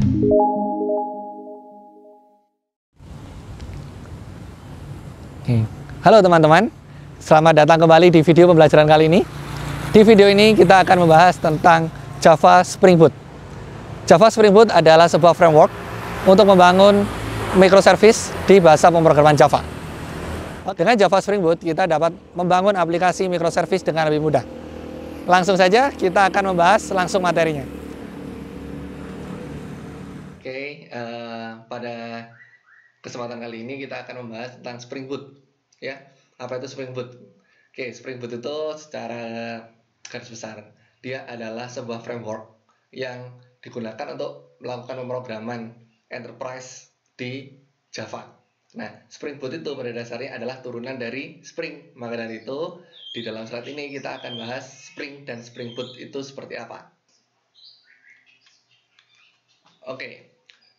Halo teman-teman, selamat datang kembali di video pembelajaran kali ini. Di video ini kita akan membahas tentang Java Spring Boot. Java Spring Boot adalah sebuah framework untuk membangun microservice di bahasa pemrograman Java. Dengan Java Spring Boot, kita dapat membangun aplikasi microservice dengan lebih mudah. Langsung saja, kita akan membahas langsung materinya. Pada kesempatan kali ini kita akan membahas tentang Spring Boot. Ya, apa itu Spring Boot? Spring Boot itu secara garis besar dia adalah sebuah framework yang digunakan untuk melakukan pemrograman enterprise di Java. Nah, Spring Boot itu pada dasarnya adalah turunan dari Spring. Maka dari itu, di dalam slide ini kita akan bahas Spring dan Spring Boot itu seperti apa.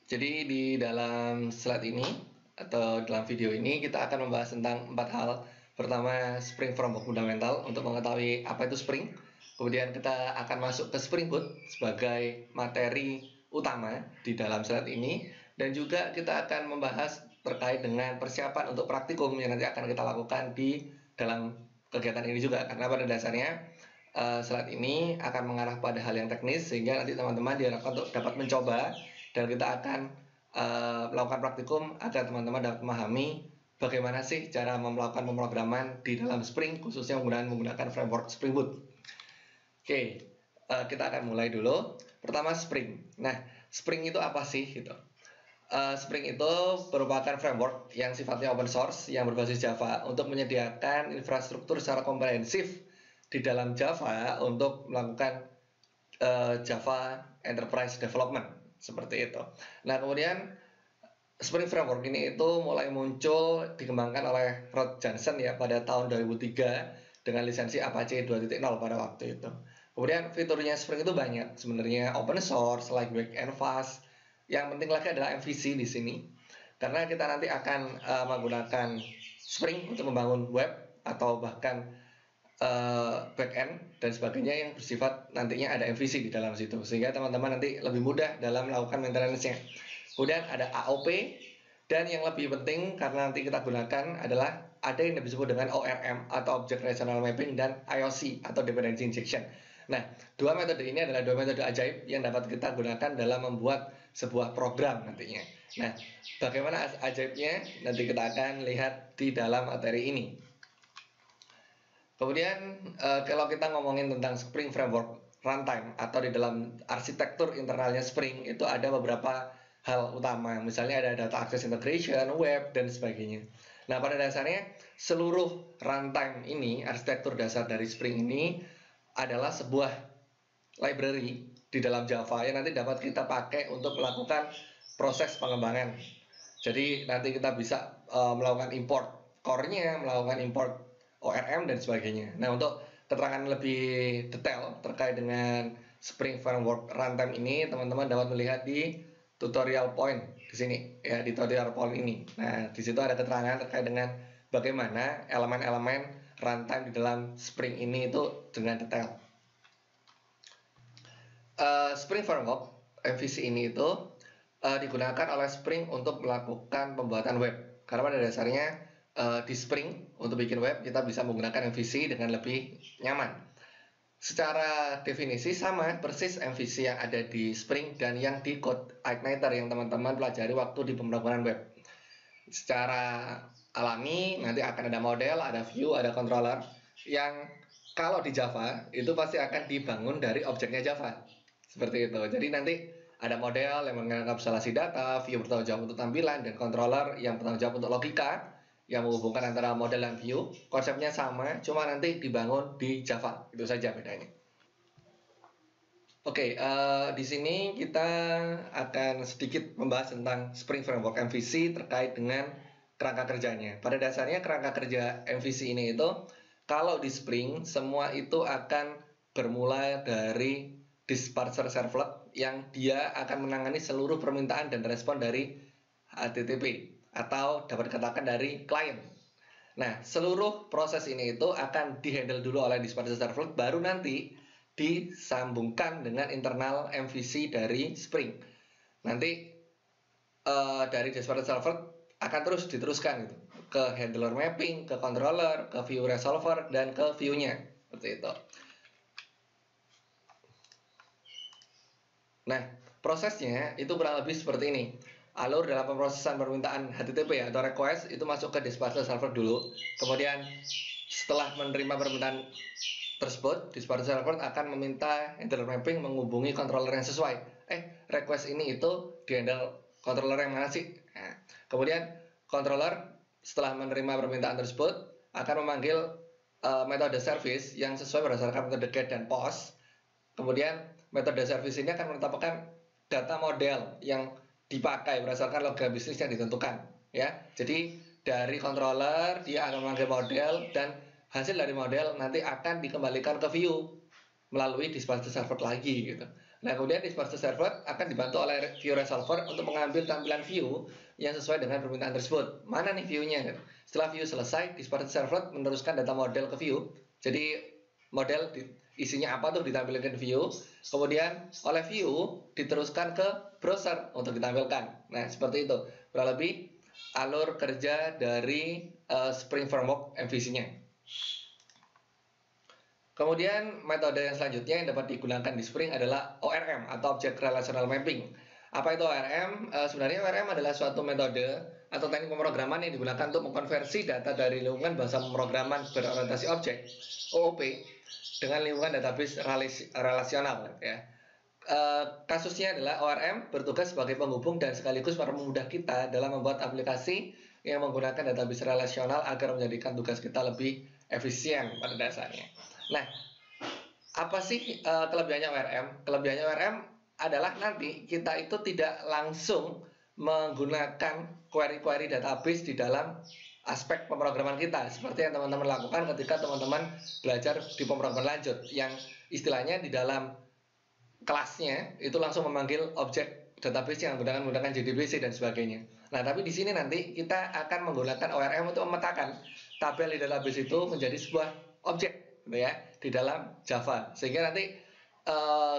Jadi di dalam slide ini atau dalam video ini kita akan membahas tentang 4 hal. Pertama, Spring Framework fundamental untuk mengetahui apa itu Spring. Kemudian kita akan masuk ke Spring Boot sebagai materi utama di dalam slide ini. Dan juga kita akan membahas terkait dengan persiapan untuk praktikum yang nanti akan kita lakukan di dalam kegiatan ini juga. Karena pada dasarnya slide ini akan mengarah pada hal yang teknis, sehingga nanti teman-teman diharapkan untuk dapat mencoba. Dan kita akan melakukan praktikum agar teman-teman dapat memahami bagaimana sih cara melakukan pemrograman di dalam Spring, khususnya menggunakan framework Spring Boot. Kita akan mulai dulu. Pertama, Spring. Nah, Spring itu apa sih? Spring itu merupakan framework yang sifatnya open source yang berbasis Java untuk menyediakan infrastruktur secara komprehensif di dalam Java untuk melakukan Java Enterprise Development. Seperti itu. Nah, kemudian Spring Framework ini itu mulai muncul, dikembangkan oleh Rod Johnson ya pada tahun 2003 dengan lisensi Apache 2.0 pada waktu itu. Kemudian fiturnya Spring itu banyak, sebenarnya open source, lightweight and fast. Yang penting lagi adalah MVC di sini. Karena kita nanti akan menggunakan Spring untuk membangun web atau bahkan backend dan sebagainya yang bersifat nantinya ada MVC di dalam situ, sehingga teman-teman nanti lebih mudah dalam melakukan maintenance-nya. Kemudian ada AOP, dan yang lebih penting karena nanti kita gunakan adalah ada yang disebut dengan ORM atau Object Relational Mapping dan IOC atau Dependency Injection. Nah, dua metode ini adalah dua metode ajaib yang dapat kita gunakan dalam membuat sebuah program nantinya. Nah, bagaimana ajaibnya nanti kita akan lihat di dalam materi ini. Kemudian kalau kita ngomongin tentang Spring Framework Runtime atau di dalam arsitektur internalnya Spring itu ada beberapa hal utama. Misalnya ada data access integration, web, dan sebagainya. Nah, pada dasarnya seluruh runtime ini, arsitektur dasar dari Spring ini adalah sebuah library di dalam Java yang nanti dapat kita pakai untuk melakukan proses pengembangan. Jadi nanti kita bisa melakukan import core-nya, melakukan import ORM dan sebagainya. Nah, untuk keterangan lebih detail terkait dengan Spring Framework Runtime ini, teman-teman dapat melihat di tutorial point di sini ya, di tutorial point ini. Nah, di situ ada keterangan terkait dengan bagaimana elemen-elemen runtime di dalam Spring ini itu dengan detail. Spring Framework MVC ini itu digunakan oleh Spring untuk melakukan pembuatan web. Karena pada dasarnya di Spring untuk bikin web kita bisa menggunakan MVC dengan lebih nyaman. Secara definisi sama persis MVC yang ada di Spring dan yang di CodeIgniter yang teman-teman pelajari waktu di pemrograman web. Secara alami nanti akan ada model, ada view, ada controller yang kalau di Java itu pasti akan dibangun dari objeknya Java. Seperti itu. Jadi nanti ada model yang mengabstraksi data, view bertanggung jawab untuk tampilan, dan controller yang bertanggung jawab untuk logika yang menghubungkan antara model dan view. Konsepnya sama, cuma nanti dibangun di Java. Itu saja bedanya. Di sini kita akan sedikit membahas tentang Spring Framework MVC terkait dengan kerangka kerjanya. Pada dasarnya kerangka kerja MVC ini itu kalau di Spring semua itu akan bermula dari dispatcher servlet yang dia akan menangani seluruh permintaan dan respon dari HTTP atau dapat dikatakan dari klien. Nah, seluruh proses ini itu akan dihandle dulu oleh dispatcher servlet, baru nanti disambungkan dengan internal MVC dari Spring. nanti dari dashboard server akan terus diteruskan gitu ke handler mapping, ke controller, ke view resolver, dan ke view-nya seperti itu. Nah, prosesnya itu kurang lebih seperti ini. Alur dalam pemrosesan permintaan HTTP atau request itu masuk ke dispatcher server dulu. Kemudian setelah menerima permintaan tersebut, dispatcher server akan meminta handler mapping menghubungi controller yang sesuai. Request ini itu dihandle controller yang mana sih? Nah, kemudian controller setelah menerima permintaan tersebut akan memanggil metode service yang sesuai berdasarkan metode get dan post. Kemudian metode service ini akan menetapkan data model yang dipakai berdasarkan logika bisnis yang ditentukan, ya. Jadi dari controller dia akan memanggil model, dan hasil dari model nanti akan dikembalikan ke view melalui dispatcher server lagi gitu. Nah, kemudian dispatcher server akan dibantu oleh view resolver untuk mengambil tampilan view yang sesuai dengan permintaan tersebut. Mana nih view-nya? Setelah view selesai, dispatcher server meneruskan data model ke view. Jadi model isinya apa tuh ditampilkan view, kemudian oleh view diteruskan ke browser untuk ditampilkan. Nah, seperti itu kurang lebih alur kerja dari Spring Framework MVC-nya. Kemudian metode yang selanjutnya yang dapat digunakan di Spring adalah ORM atau Object Relational Mapping. Apa itu ORM? Sebenarnya ORM adalah suatu metode atau teknik pemrograman yang digunakan untuk mengkonversi data dari lingkungan bahasa pemrograman berorientasi objek (OOP) dengan lingkungan database relasional, ya. Kasusnya adalah ORM bertugas sebagai penghubung dan sekaligus mempermudah kita dalam membuat aplikasi yang menggunakan database relasional agar menjadikan tugas kita lebih efisien pada dasarnya. Nah, apa sih kelebihannya ORM? Kelebihannya ORM adalah nanti kita itu tidak langsung menggunakan query-query database di dalam aspek pemrograman kita, seperti yang teman-teman lakukan ketika teman-teman belajar di pemrograman lanjut, yang istilahnya di dalam kelasnya itu langsung memanggil objek database yang menggunakan JDBC dan sebagainya. Nah, tapi di sini nanti kita akan menggunakan ORM untuk memetakan tabel di database itu menjadi sebuah objek, gitu ya, di dalam Java, sehingga nanti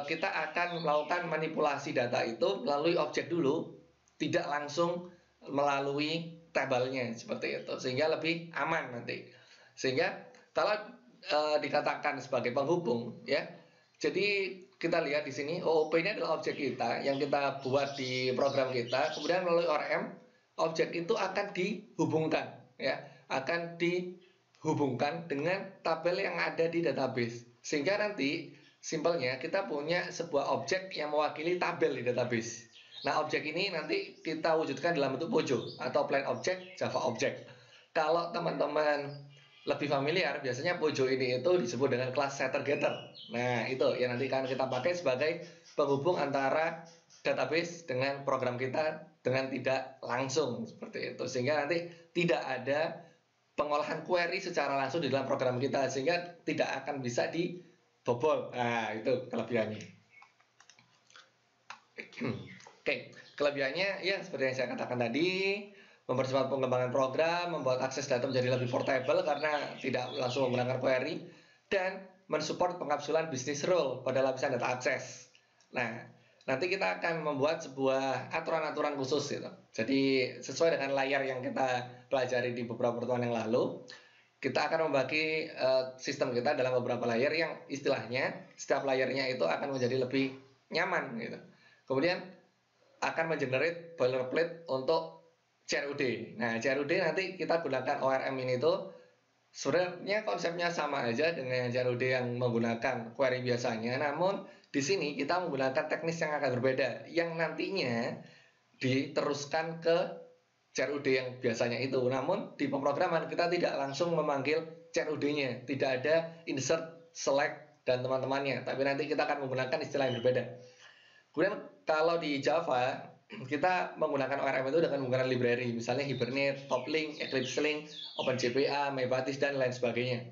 kita akan melakukan manipulasi data itu melalui objek dulu, tidak langsung melalui tabelnya seperti itu, sehingga lebih aman nanti. Sehingga kalau dikatakan sebagai penghubung, ya, jadi kita lihat di sini OOP ini adalah objek kita yang kita buat di program kita, kemudian melalui ORM objek itu akan dihubungkan, ya, akan dihubungkan dengan tabel yang ada di database, sehingga nanti simpelnya kita punya sebuah objek yang mewakili tabel di database. Nah, objek ini nanti kita wujudkan dalam bentuk Pojo atau plain object Java object. Kalau teman-teman lebih familiar, biasanya Pojo ini itu disebut dengan kelas setter getter. Nah, itu yang nanti akan kita pakai sebagai penghubung antara database dengan program kita dengan tidak langsung seperti itu, sehingga nanti tidak ada pengolahan query secara langsung di dalam program kita, sehingga tidak akan bisa dibobol. Nah, itu kelebihannya. Oke, kelebihannya ya seperti yang saya katakan tadi, mempercepat pengembangan program, membuat akses data menjadi lebih portable karena tidak langsung menggunakan query, dan mensupport pengapsulan bisnis rule pada lapisan data akses. Nah, nanti kita akan membuat sebuah aturan-aturan khusus gitu. Jadi sesuai dengan layar yang kita pelajari di beberapa pertemuan yang lalu, kita akan membagi sistem kita dalam beberapa layer yang istilahnya setiap layernya itu akan menjadi lebih nyaman gitu. Kemudian akan mengenerate boilerplate untuk CRUD. Nah, CRUD nanti kita gunakan ORM ini tuh sebenarnya konsepnya sama aja dengan CRUD yang menggunakan query biasanya, namun di sini kita menggunakan teknis yang akan berbeda, yang nantinya diteruskan ke CRUD yang biasanya itu. Namun di pemrograman kita tidak langsung memanggil CRUD-nya, tidak ada insert, select, dan teman-temannya, tapi nanti kita akan menggunakan istilah yang berbeda. Kemudian kalau di Java kita menggunakan ORM itu dengan menggunakan library, misalnya Hibernate, Toplink, Eclipse Link, OpenJPA, Mebatis, dan lain sebagainya.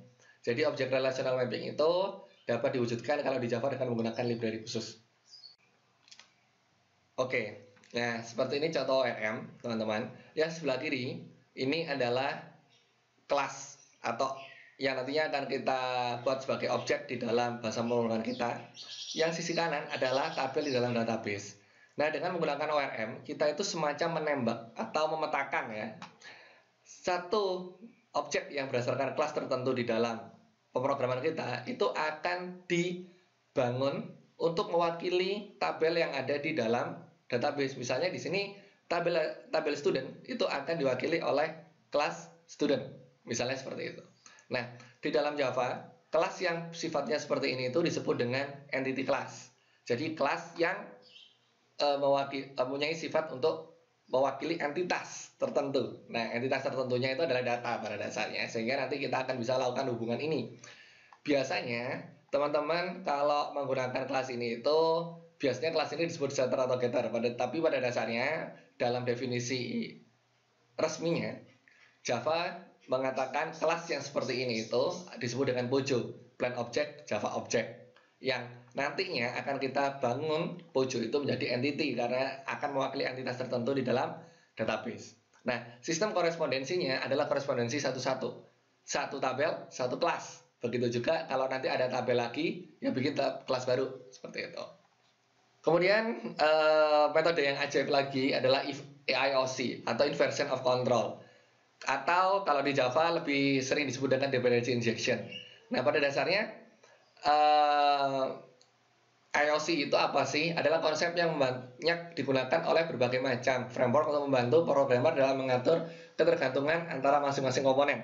Jadi object relational mapping itu dapat diwujudkan kalau di Java dengan menggunakan library khusus. Oke, nah seperti ini contoh ORM, teman-teman. Yang sebelah kiri ini adalah kelas atau yang nantinya akan kita buat sebagai objek di dalam bahasa pemrograman kita. Yang sisi kanan adalah tabel di dalam database. Nah, dengan menggunakan ORM, kita itu semacam menembak atau memetakan ya satu objek yang berdasarkan kelas tertentu di dalam pemrograman kita itu akan dibangun untuk mewakili tabel yang ada di dalam database. Misalnya di sini tabel student itu akan diwakili oleh kelas student. Misalnya seperti itu. Nah, di dalam Java, kelas yang sifatnya seperti ini itu disebut dengan entity class. Jadi kelas yang mempunyai sifat untuk mewakili entitas tertentu. Nah, entitas tertentunya itu adalah data pada dasarnya, sehingga nanti kita akan bisa lakukan hubungan ini. Biasanya, teman-teman kalau menggunakan kelas ini itu, biasanya kelas ini disebut setter atau getter. Tapi pada dasarnya, dalam definisi resminya, Java mengatakan kelas yang seperti ini itu disebut dengan POJO, Plain Object Java Object, yang nantinya akan kita bangun POJO itu menjadi entity karena akan mewakili entitas tertentu di dalam database. Nah, sistem korespondensinya adalah korespondensi satu-satu. Satu tabel, satu kelas. Begitu juga kalau nanti ada tabel lagi, ya bikin kelas baru. Seperti itu. Kemudian, metode yang ajaib lagi adalah AIOC atau Inversion of Control. Atau kalau di Java lebih sering disebut dengan dependency injection. Nah, pada dasarnya, IOC itu apa sih? Adalah konsep yang banyak digunakan oleh berbagai macam framework untuk membantu programmer dalam mengatur ketergantungan antara masing-masing komponen.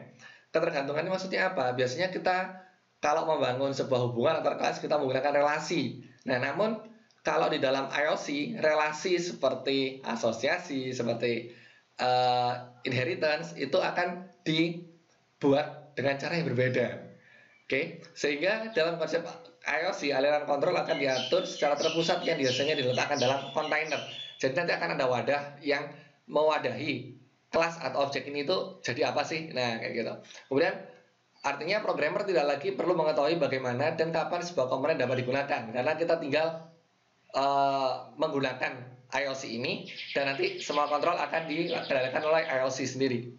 Ketergantungan ini maksudnya apa? Biasanya kita kalau membangun sebuah hubungan antar kelas kita menggunakan relasi. Nah, namun kalau di dalam IOC, relasi seperti asosiasi, seperti inheritance itu akan dibuat dengan cara yang berbeda. Oke, sehingga dalam konsep IOC, aliran kontrol akan diatur secara terpusat yang biasanya diletakkan dalam kontainer. Jadi nanti akan ada wadah yang mewadahi kelas atau objek ini itu jadi apa sih? Nah, kayak gitu. Kemudian artinya programmer tidak lagi perlu mengetahui bagaimana dan kapan sebuah komponen dapat digunakan, karena kita tinggal menggunakan IOC ini dan nanti semua kontrol akan dikendalikan oleh IOC sendiri.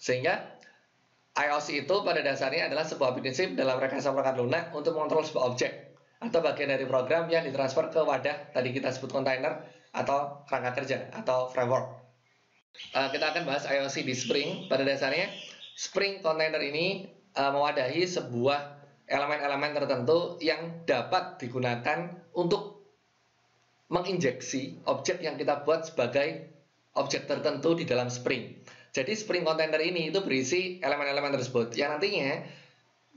Sehingga IOC itu pada dasarnya adalah sebuah prinsip dalam rekayasa perangkat lunak untuk mengontrol sebuah objek atau bagian dari program yang ditransfer ke wadah tadi kita sebut kontainer atau kerangka kerja atau framework. Kita akan bahas IOC di Spring. Pada dasarnya Spring Container ini mewadahi sebuah elemen-elemen tertentu yang dapat digunakan untuk menginjeksi objek yang kita buat sebagai objek tertentu di dalam Spring. Jadi Spring Container ini itu berisi elemen-elemen tersebut yang nantinya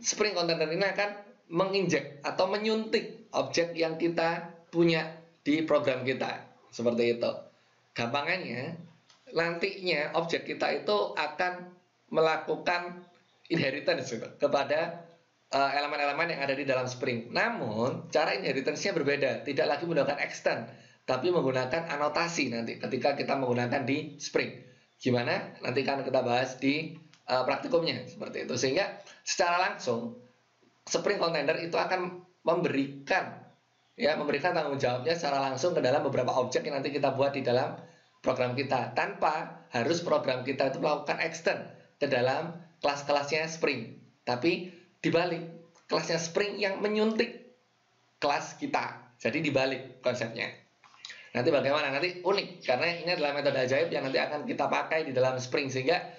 Spring Container ini akan menginjek atau menyuntik objek yang kita punya di program kita. Seperti itu. Gampangannya, nantinya objek kita itu akan melakukan inheritance kepada elemen-elemen yang ada di dalam Spring. Namun, cara inheritance-nya berbeda. Tidak lagi menggunakan extend, tapi menggunakan anotasi nanti ketika kita menggunakan di Spring. Gimana? Nanti kan kita bahas di praktikumnya seperti itu. Sehingga secara langsung Spring Container itu akan memberikan tanggung jawabnya secara langsung ke dalam beberapa objek yang nanti kita buat di dalam program kita tanpa harus program kita itu melakukan extend ke dalam kelas-kelasnya Spring. Tapi dibalik, kelasnya Spring yang menyuntik kelas kita. Jadi dibalik konsepnya. Nanti bagaimana? Nanti unik, karena ini adalah metode ajaib yang nanti akan kita pakai di dalam Spring, sehingga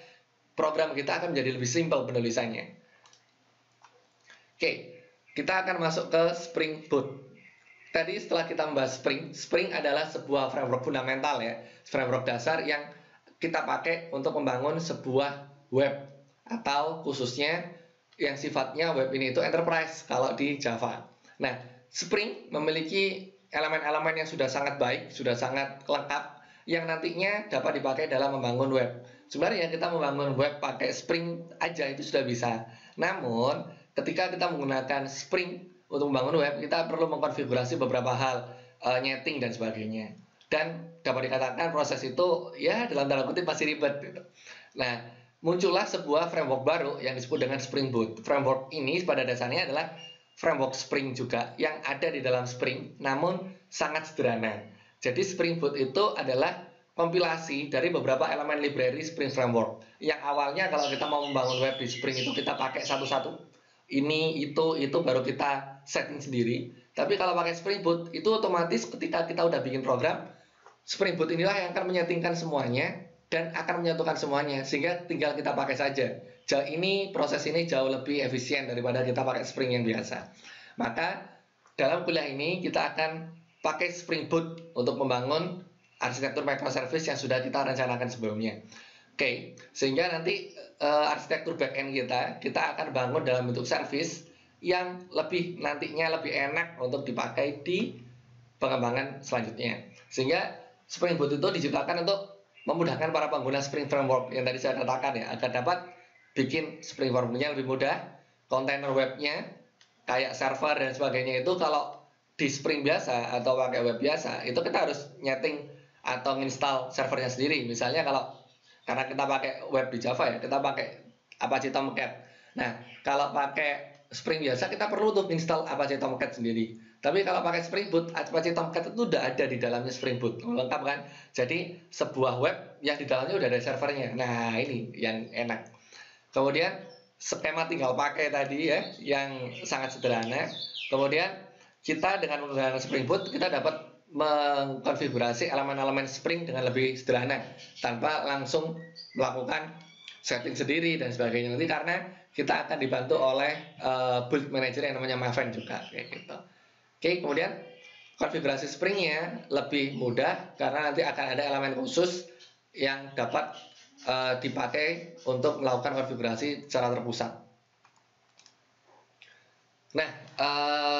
program kita akan menjadi lebih simpel penulisannya. Oke, kita akan masuk ke Spring Boot. Tadi setelah kita membahas Spring adalah sebuah framework fundamental ya, framework dasar yang kita pakai untuk membangun sebuah web, atau khususnya yang sifatnya web ini itu enterprise kalau di Java. Nah, Spring memiliki elemen-elemen yang sudah sangat baik, sudah sangat lengkap, yang nantinya dapat dipakai dalam membangun web. Sebenarnya kita membangun web pakai Spring aja itu sudah bisa. Namun, ketika kita menggunakan Spring untuk membangun web, kita perlu mengkonfigurasi beberapa hal, nyeting dan sebagainya. Dan dapat dikatakan proses itu, ya dalam tanda kutip masih ribet. Gitu. Nah, muncullah sebuah framework baru yang disebut dengan Spring Boot. Framework ini pada dasarnya adalah framework Spring juga yang ada di dalam Spring, namun sangat sederhana. Jadi Spring Boot itu adalah kompilasi dari beberapa elemen library Spring Framework. Yang awalnya kalau kita mau membangun web di Spring itu kita pakai satu-satu, ini, itu baru kita setting sendiri. Tapi kalau pakai Spring Boot itu otomatis ketika kita udah bikin program, Spring Boot inilah yang akan menyetingkan semuanya dan akan menyatukan semuanya, sehingga tinggal kita pakai saja. Proses ini jauh lebih efisien daripada kita pakai Spring yang biasa. Maka dalam kuliah ini kita akan pakai Spring Boot untuk membangun arsitektur microservice yang sudah kita rencanakan sebelumnya. Oke, sehingga nanti arsitektur backend kita akan bangun dalam bentuk service yang nantinya lebih enak untuk dipakai di pengembangan selanjutnya. Sehingga Spring Boot itu diciptakan untuk memudahkan para pengguna Spring Framework yang tadi saya katakan ya, agar dapat bikin Spring Framework-nya lebih mudah, kontainer webnya kayak server dan sebagainya itu kalau di Spring biasa atau pakai web biasa itu kita harus nyeting atau install servernya sendiri. Misalnya karena kita pakai web di Java ya, kita pakai Apache Tomcat. Nah, kalau pakai Spring biasa kita perlu tuh install Apache Tomcat sendiri. Tapi kalau pakai Spring Boot, Apache Tomcat itu udah ada di dalamnya Spring Boot, lengkap kan? Jadi sebuah web yang di dalamnya udah ada servernya. Nah, ini yang enak. Kemudian skema tinggal pakai tadi ya, yang sangat sederhana. Kemudian kita dengan menggunakan Spring Boot kita dapat mengkonfigurasi elemen-elemen Spring dengan lebih sederhana tanpa langsung melakukan setting sendiri dan sebagainya nanti, karena kita akan dibantu oleh build manager yang namanya Maven juga kayak gitu. Oke, kemudian konfigurasi Springnya lebih mudah karena nanti akan ada elemen khusus yang dapat dipakai untuk melakukan konfigurasi secara terpusat. Nah,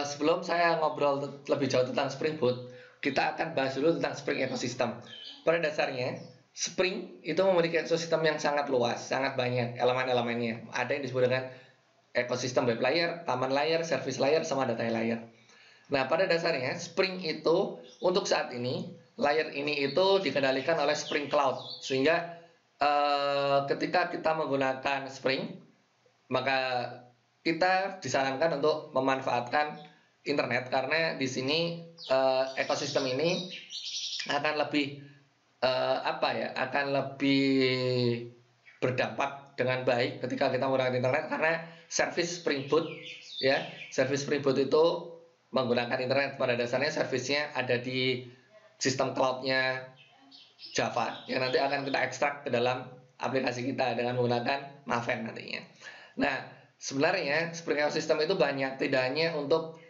sebelum saya ngobrol lebih jauh tentang Spring Boot, kita akan bahas dulu tentang Spring Ecosystem. Pada dasarnya, Spring itu memiliki ekosistem yang sangat luas, sangat banyak elemen-elemennya. Ada yang disebut dengan ekosistem web layer, taman layer, service layer, sama data layer. Nah, pada dasarnya, Spring itu untuk saat ini, layer ini itu dikendalikan oleh Spring Cloud. Sehingga ketika kita menggunakan Spring, maka kita disarankan untuk memanfaatkan internet, karena di sini ekosistem ini akan lebih akan lebih berdampak dengan baik ketika kita menggunakan internet, karena service Spring Boot ya, service Spring Boot itu menggunakan internet. Pada dasarnya servicenya ada di sistem cloudnya Java yang nanti akan kita ekstrak ke dalam aplikasi kita dengan menggunakan Maven nantinya. Nah, sebenarnya Spring Ecosystem itu banyak, tidak hanya untuk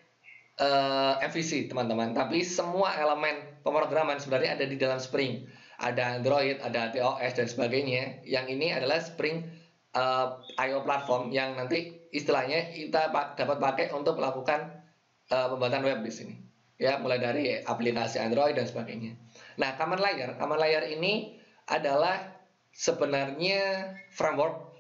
MVC teman-teman, tapi semua elemen pemrograman sebenarnya ada di dalam Spring. Ada Android, ada iOS dan sebagainya. Yang ini adalah Spring IO platform yang nanti istilahnya kita dapat pakai untuk melakukan pembuatan web di sini. Ya, mulai dari aplikasi Android dan sebagainya. Nah, command layer ini adalah sebenarnya framework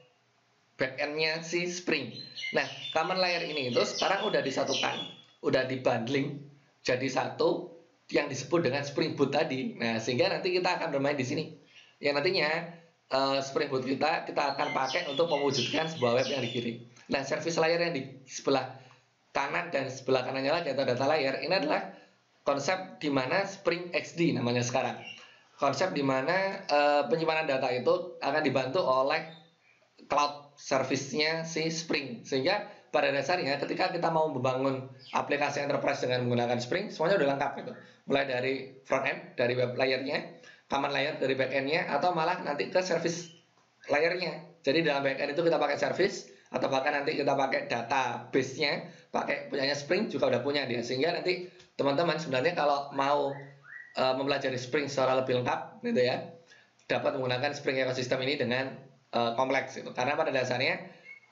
backend-nya si Spring. Nah, command layer ini itu sekarang udah disatukan, udah dibundling jadi satu yang disebut dengan Spring Boot tadi. Nah, sehingga nanti kita akan bermain di sini. Yang nantinya Spring Boot kita akan pakai untuk mewujudkan sebuah web yang dikirim. Nah, service layer yang di sebelah kanan dan sebelah kanannya lagi atau data layer ini adalah konsep di mana Spring XD namanya sekarang. Konsep di mana penyimpanan data itu akan dibantu oleh cloud service-nya si Spring. Sehingga pada dasarnya ketika kita mau membangun aplikasi enterprise dengan menggunakan Spring, semuanya udah lengkap gitu. Mulai dari front end, dari web layer-nya, command layer dari back end-nya, atau malah nanti ke service layer-nya. Jadi dalam back end itu kita pakai service, atau bahkan nanti kita pakai database-nya, pakai punyanya Spring juga udah punya dia. Sehingga nanti teman-teman sebenarnya kalau mau mempelajari Spring secara lebih lengkap gitu ya, dapat menggunakan Spring Ecosystem ini dengan kompleks gitu. Karena pada dasarnya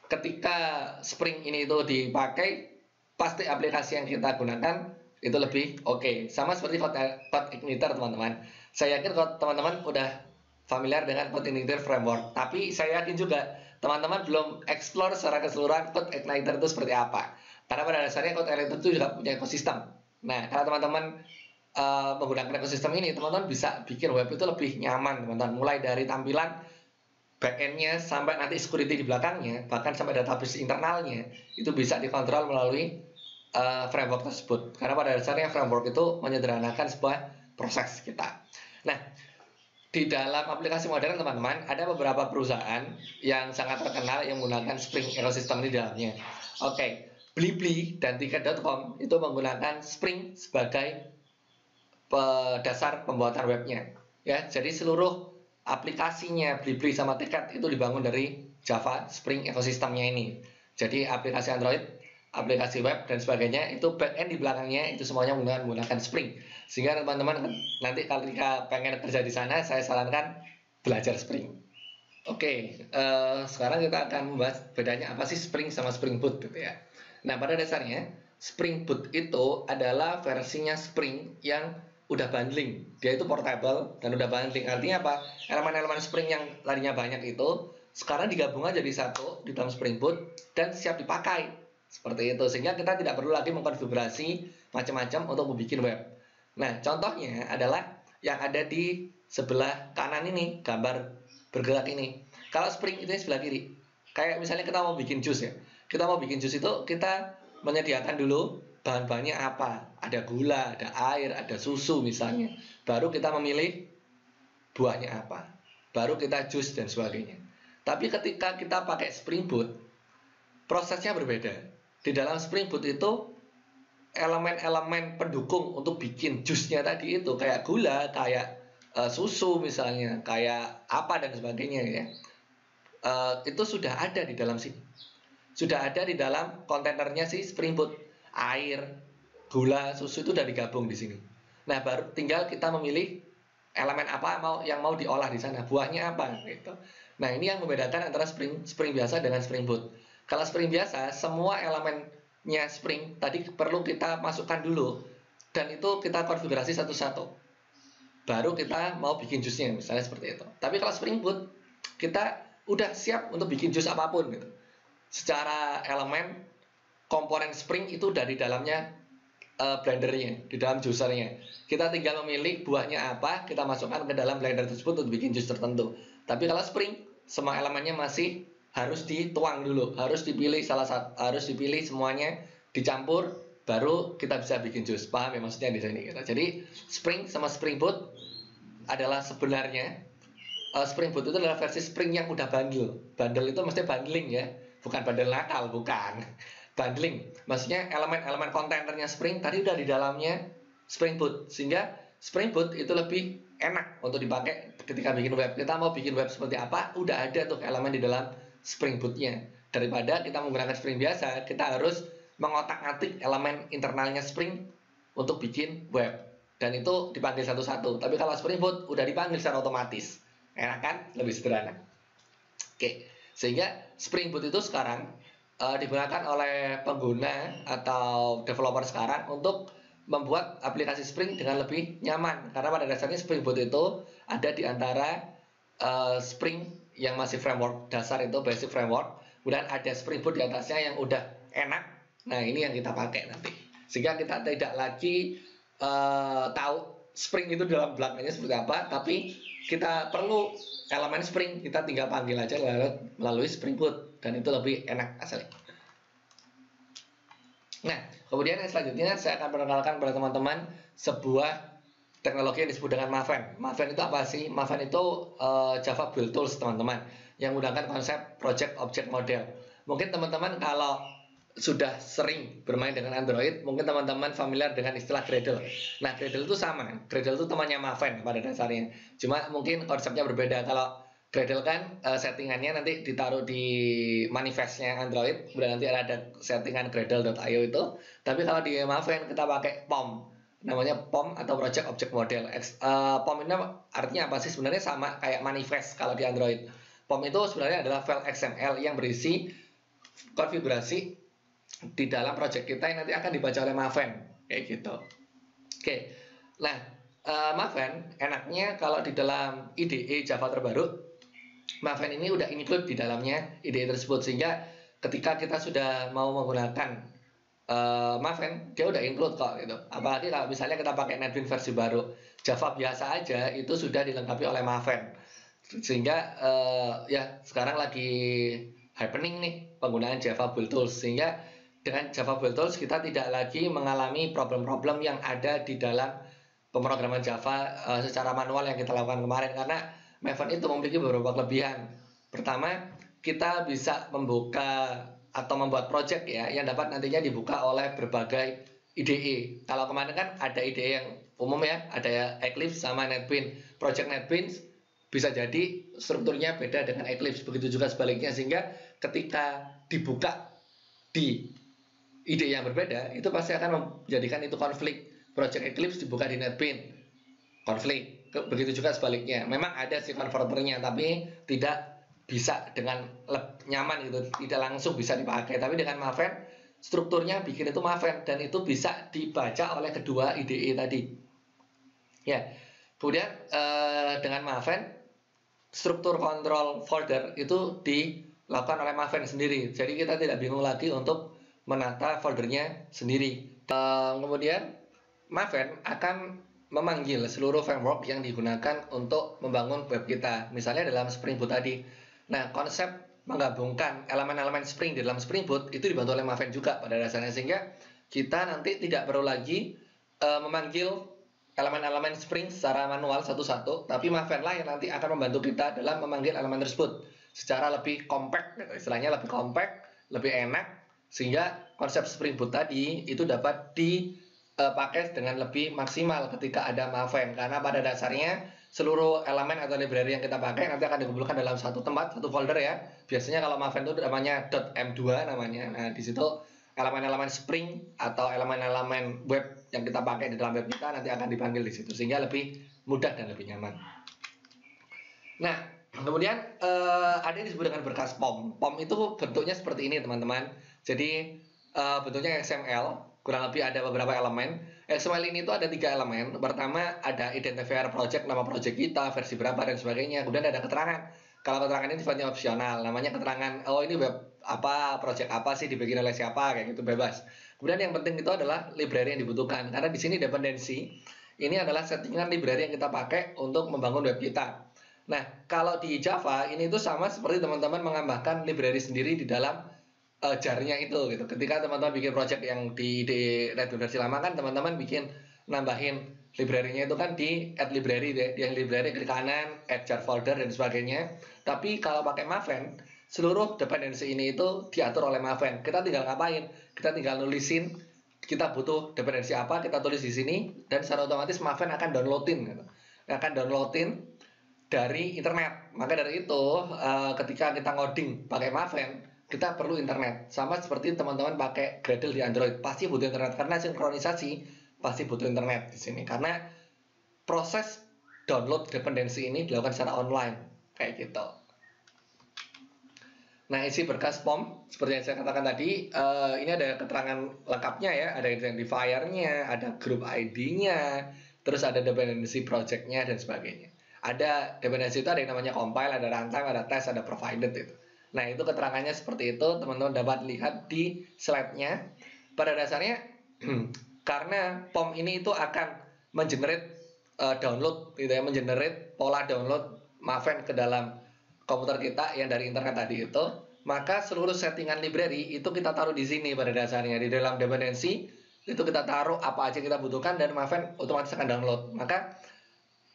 ketika Spring ini itu dipakai, pasti aplikasi yang kita gunakan itu lebih oke. Sama seperti CodeIgniter teman-teman. Saya yakin kalau teman-teman udah familiar dengan CodeIgniter framework, tapi saya yakin juga teman-teman belum explore secara keseluruhan CodeIgniter itu seperti apa. Karena pada dasarnya CodeIgniter itu juga punya ekosistem. Nah, kalau teman-teman menggunakan ekosistem ini, teman-teman bisa bikin web itu lebih nyaman, teman-teman. Mulai dari tampilan backend-nya sampai nanti security di belakangnya, bahkan sampai database internalnya, itu bisa dikontrol melalui framework tersebut. Karena pada dasarnya framework itu menyederhanakan sebuah proses kita. Nah, di dalam aplikasi modern teman-teman, ada beberapa perusahaan yang sangat terkenal yang menggunakan Spring Ecosystem di dalamnya. Oke, Blibli dan Ticket.com itu menggunakan Spring sebagai dasar pembuatan webnya. Ya, jadi seluruh aplikasinya Blibli sama Tiket itu dibangun dari Java Spring ekosistemnya ini. Jadi aplikasi Android, aplikasi web dan sebagainya itu backend di belakangnya itu semuanya menggunakan Spring. Sehingga teman-teman nanti ketika pengen kerja di sana, saya sarankan belajar Spring. Oke, sekarang kita akan membahas bedanya apa sih Spring sama Spring Boot gitu ya. Nah, pada dasarnya Spring Boot itu adalah versinya Spring yang udah bundling. Dia itu portable dan udah bundling. Artinya apa? Elemen-elemen Spring yang tadinya banyak itu sekarang digabung aja di satu di dalam Spring Boot dan siap dipakai. Seperti itu. Sehingga kita tidak perlu lagi mengkonfigurasi macam-macam untuk membuat web. Nah, contohnya adalah yang ada di sebelah kanan ini, gambar bergerak ini. Kalau Spring itu sebelah kiri. Kayak misalnya kita mau bikin jus ya. Kita mau bikin jus itu kita menyediakan dulu bahan-bahannya apa. Ada gula, ada air, ada susu misalnya. Baru kita memilih buahnya apa. Baru kita jus dan sebagainya. Tapi ketika kita pakai Spring Boot, prosesnya berbeda. Di dalam Spring Boot itu elemen-elemen pendukung untuk bikin jusnya tadi itu kayak gula, kayak susu misalnya, kayak apa dan sebagainya ya. Itu sudah ada di dalam sini. Sudah ada di dalam kontainernya si Spring Boot. Air, gula, susu itu sudah digabung di sini. Nah, baru tinggal kita memilih elemen apa yang mau diolah di sana, buahnya apa gitu. Nah, ini yang membedakan antara Spring biasa dengan Spring Boot. Kalau Spring biasa, semua elemennya Spring tadi perlu kita masukkan dulu dan itu kita konfigurasi satu-satu. Baru kita mau bikin jusnya misalnya seperti itu. Tapi kalau Spring Boot kita udah siap untuk bikin jus apapun gitu. Secara elemen komponen Spring itu udah di dalamnya blendernya, di dalam juicernya. Kita tinggal memilih buahnya apa, kita masukkan ke dalam blender tersebut untuk bikin jus tertentu. Tapi kalau Spring, semua elemennya masih harus dituang dulu, harus dipilih harus dipilih semuanya, dicampur, baru kita bisa bikin jus. Paham ya maksudnya di sini? Gitu. Jadi Spring sama Spring Boot adalah sebenarnya Spring Boot itu adalah versi Spring yang udah bundle. Bundle itu mesti bundling ya, bukan bundle nakal, bukan. Bundling, maksudnya elemen-elemen kontainernya Spring tadi udah di dalamnya Spring Boot, sehingga Spring Boot itu lebih enak untuk dipakai ketika bikin web. Kita mau bikin web seperti apa, udah ada tuh elemen di dalam Spring Boot-nya. Daripada kita menggunakan Spring biasa, kita harus mengotak-atik elemen internalnya Spring untuk bikin web. Dan itu dipanggil satu-satu. Tapi kalau Spring Boot udah dipanggil secara otomatis. Enak kan? Lebih sederhana. Oke, sehingga Spring Boot itu sekarang digunakan oleh pengguna atau developer sekarang untuk membuat aplikasi Spring dengan lebih nyaman. Karena pada dasarnya Spring Boot itu ada di antara Spring yang masih framework dasar itu basic framework, kemudian ada Spring Boot di atasnya yang udah enak. Nah, ini yang kita pakai nanti. Sehingga kita tidak lagi tahu Spring itu dalam belakangnya seperti apa, tapi kita perlu elemen Spring, kita tinggal panggil aja melalui Spring Boot dan itu lebih enak asli. Nah, kemudian yang selanjutnya saya akan perkenalkan kepada teman-teman sebuah teknologi yang disebut dengan Maven. Maven itu apa sih? Maven itu Java Build Tools teman-teman yang menggunakan konsep Project Object Model. Mungkin teman-teman kalau sudah sering bermain dengan Android, mungkin teman-teman familiar dengan istilah Gradle. Nah, Gradle itu sama. Gradle itu temannya Maven pada dasarnya. Cuma mungkin konsepnya berbeda. Kalau Gradle kan settingannya nanti ditaruh di manifestnya Android, kemudian nanti ada settingan gradle.io itu. Tapi kalau di Maven kita pakai POM, namanya POM atau Project Object Model. POM ini artinya apa sih? Sebenarnya sama kayak manifest kalau di Android. POM itu sebenarnya adalah file XML yang berisi konfigurasi di dalam project kita yang nanti akan dibaca oleh Maven, kayak gitu. Oke, nah Maven enaknya kalau di dalam IDE Java terbaru, Maven ini udah include di dalamnya IDE tersebut, sehingga ketika kita sudah mau menggunakan Maven, dia udah include kok gitu. Apalagi kalau misalnya kita pakai NetBeans versi baru, Java biasa aja itu sudah dilengkapi oleh Maven, sehingga ya sekarang lagi happening nih penggunaan Java Build Tools, sehingga dengan Java Build Tools kita tidak lagi mengalami problem-problem yang ada di dalam pemrograman Java secara manual yang kita lakukan kemarin, karena Maven itu memiliki beberapa kelebihan. Pertama, kita bisa membuka atau membuat project ya yang dapat nantinya dibuka oleh berbagai IDE. Kalau kemarin kan ada IDE yang umum ya, ada Eclipse sama NetBeans. Project NetBeans bisa jadi strukturnya beda dengan Eclipse, begitu juga sebaliknya, sehingga ketika dibuka di ide yang berbeda itu pasti akan menjadikan itu konflik. Project Eclipse dibuka di NetBeans, konflik. Begitu juga sebaliknya. Memang ada sih konverternya, tapi tidak bisa dengan nyaman gitu, tidak langsung bisa dipakai. Tapi dengan Maven, strukturnya bikin itu Maven, dan itu bisa dibaca oleh kedua IDE tadi. Ya, kemudian dengan Maven, struktur kontrol folder itu dilakukan oleh Maven sendiri. Jadi kita tidak bingung lagi untuk menata foldernya sendiri. Kemudian Maven akan memanggil seluruh framework yang digunakan untuk membangun web kita. Misalnya dalam Spring Boot tadi. Nah, konsep menggabungkan elemen-elemen Spring di dalam Spring Boot itu dibantu oleh Maven juga pada dasarnya, sehingga kita nanti tidak perlu lagi memanggil elemen-elemen Spring secara manual satu-satu, tapi Maven lah yang nanti akan membantu kita dalam memanggil elemen tersebut secara lebih compact, istilahnya lebih compact, lebih enak, sehingga konsep Spring Boot tadi itu dapat dipakai dengan lebih maksimal ketika ada Maven, karena pada dasarnya seluruh elemen atau library yang kita pakai nanti akan dikumpulkan dalam satu tempat, satu folder ya. Biasanya kalau Maven itu namanya .m2 namanya. Nah, di situ elemen-elemen Spring atau elemen-elemen web yang kita pakai di dalam web kita nanti akan dipanggil di situ, sehingga lebih mudah dan lebih nyaman. Nah, kemudian ada yang disebut dengan berkas POM. POM itu bentuknya seperti ini, teman-teman. Jadi bentuknya XML, kurang lebih ada beberapa elemen. XML ini tuh ada 3 elemen. Pertama ada identifier project, nama project kita, versi berapa dan sebagainya. Kemudian ada keterangan. Kalau keterangan ini sifatnya opsional, namanya keterangan, oh ini web apa, project apa sih, dibikin oleh siapa, kayak gitu, bebas. Kemudian yang penting itu adalah library yang dibutuhkan, karena di sini dependensi ini adalah settingan library yang kita pakai untuk membangun web kita. Nah, kalau di Java ini tuh sama seperti teman-teman menambahkan library sendiri di dalam jarnya itu gitu. Ketika teman-teman bikin project yang di NetBeans versi lama kan teman-teman bikin nambahin library-nya itu kan di add library deh, yang library klik kanan, add jar folder dan sebagainya. Tapi kalau pakai Maven, seluruh dependensi ini itu diatur oleh Maven. Kita tinggal ngapain? Kita tinggal nulisin kita butuh dependensi apa, kita tulis di sini, dan secara otomatis Maven akan downloadin gitu. Akan downloadin dari internet. Maka dari itu ketika kita ngoding pakai Maven, kita perlu internet. Sama seperti teman-teman pakai Gradle di Android, pasti butuh internet karena sinkronisasi pasti butuh internet di sini. Karena proses download dependensi ini dilakukan secara online kayak gitu. Nah, isi berkas POM seperti yang saya katakan tadi, ini ada keterangan lengkapnya ya, ada identifier-nya, ada group ID-nya, terus ada dependency project-nya dan sebagainya. Ada dependency itu ada yang namanya compile, ada runtime, ada test, ada provided itu. Nah, itu keterangannya seperti itu, teman-teman dapat lihat di slide-nya. Pada dasarnya karena POM ini itu akan mengenerate download gitu ya, mengenerate pola download Maven ke dalam komputer kita yang dari internet tadi itu, maka seluruh settingan library itu kita taruh di sini pada dasarnya. Di dalam dependency itu kita taruh apa aja kita butuhkan dan Maven otomatis akan download. Maka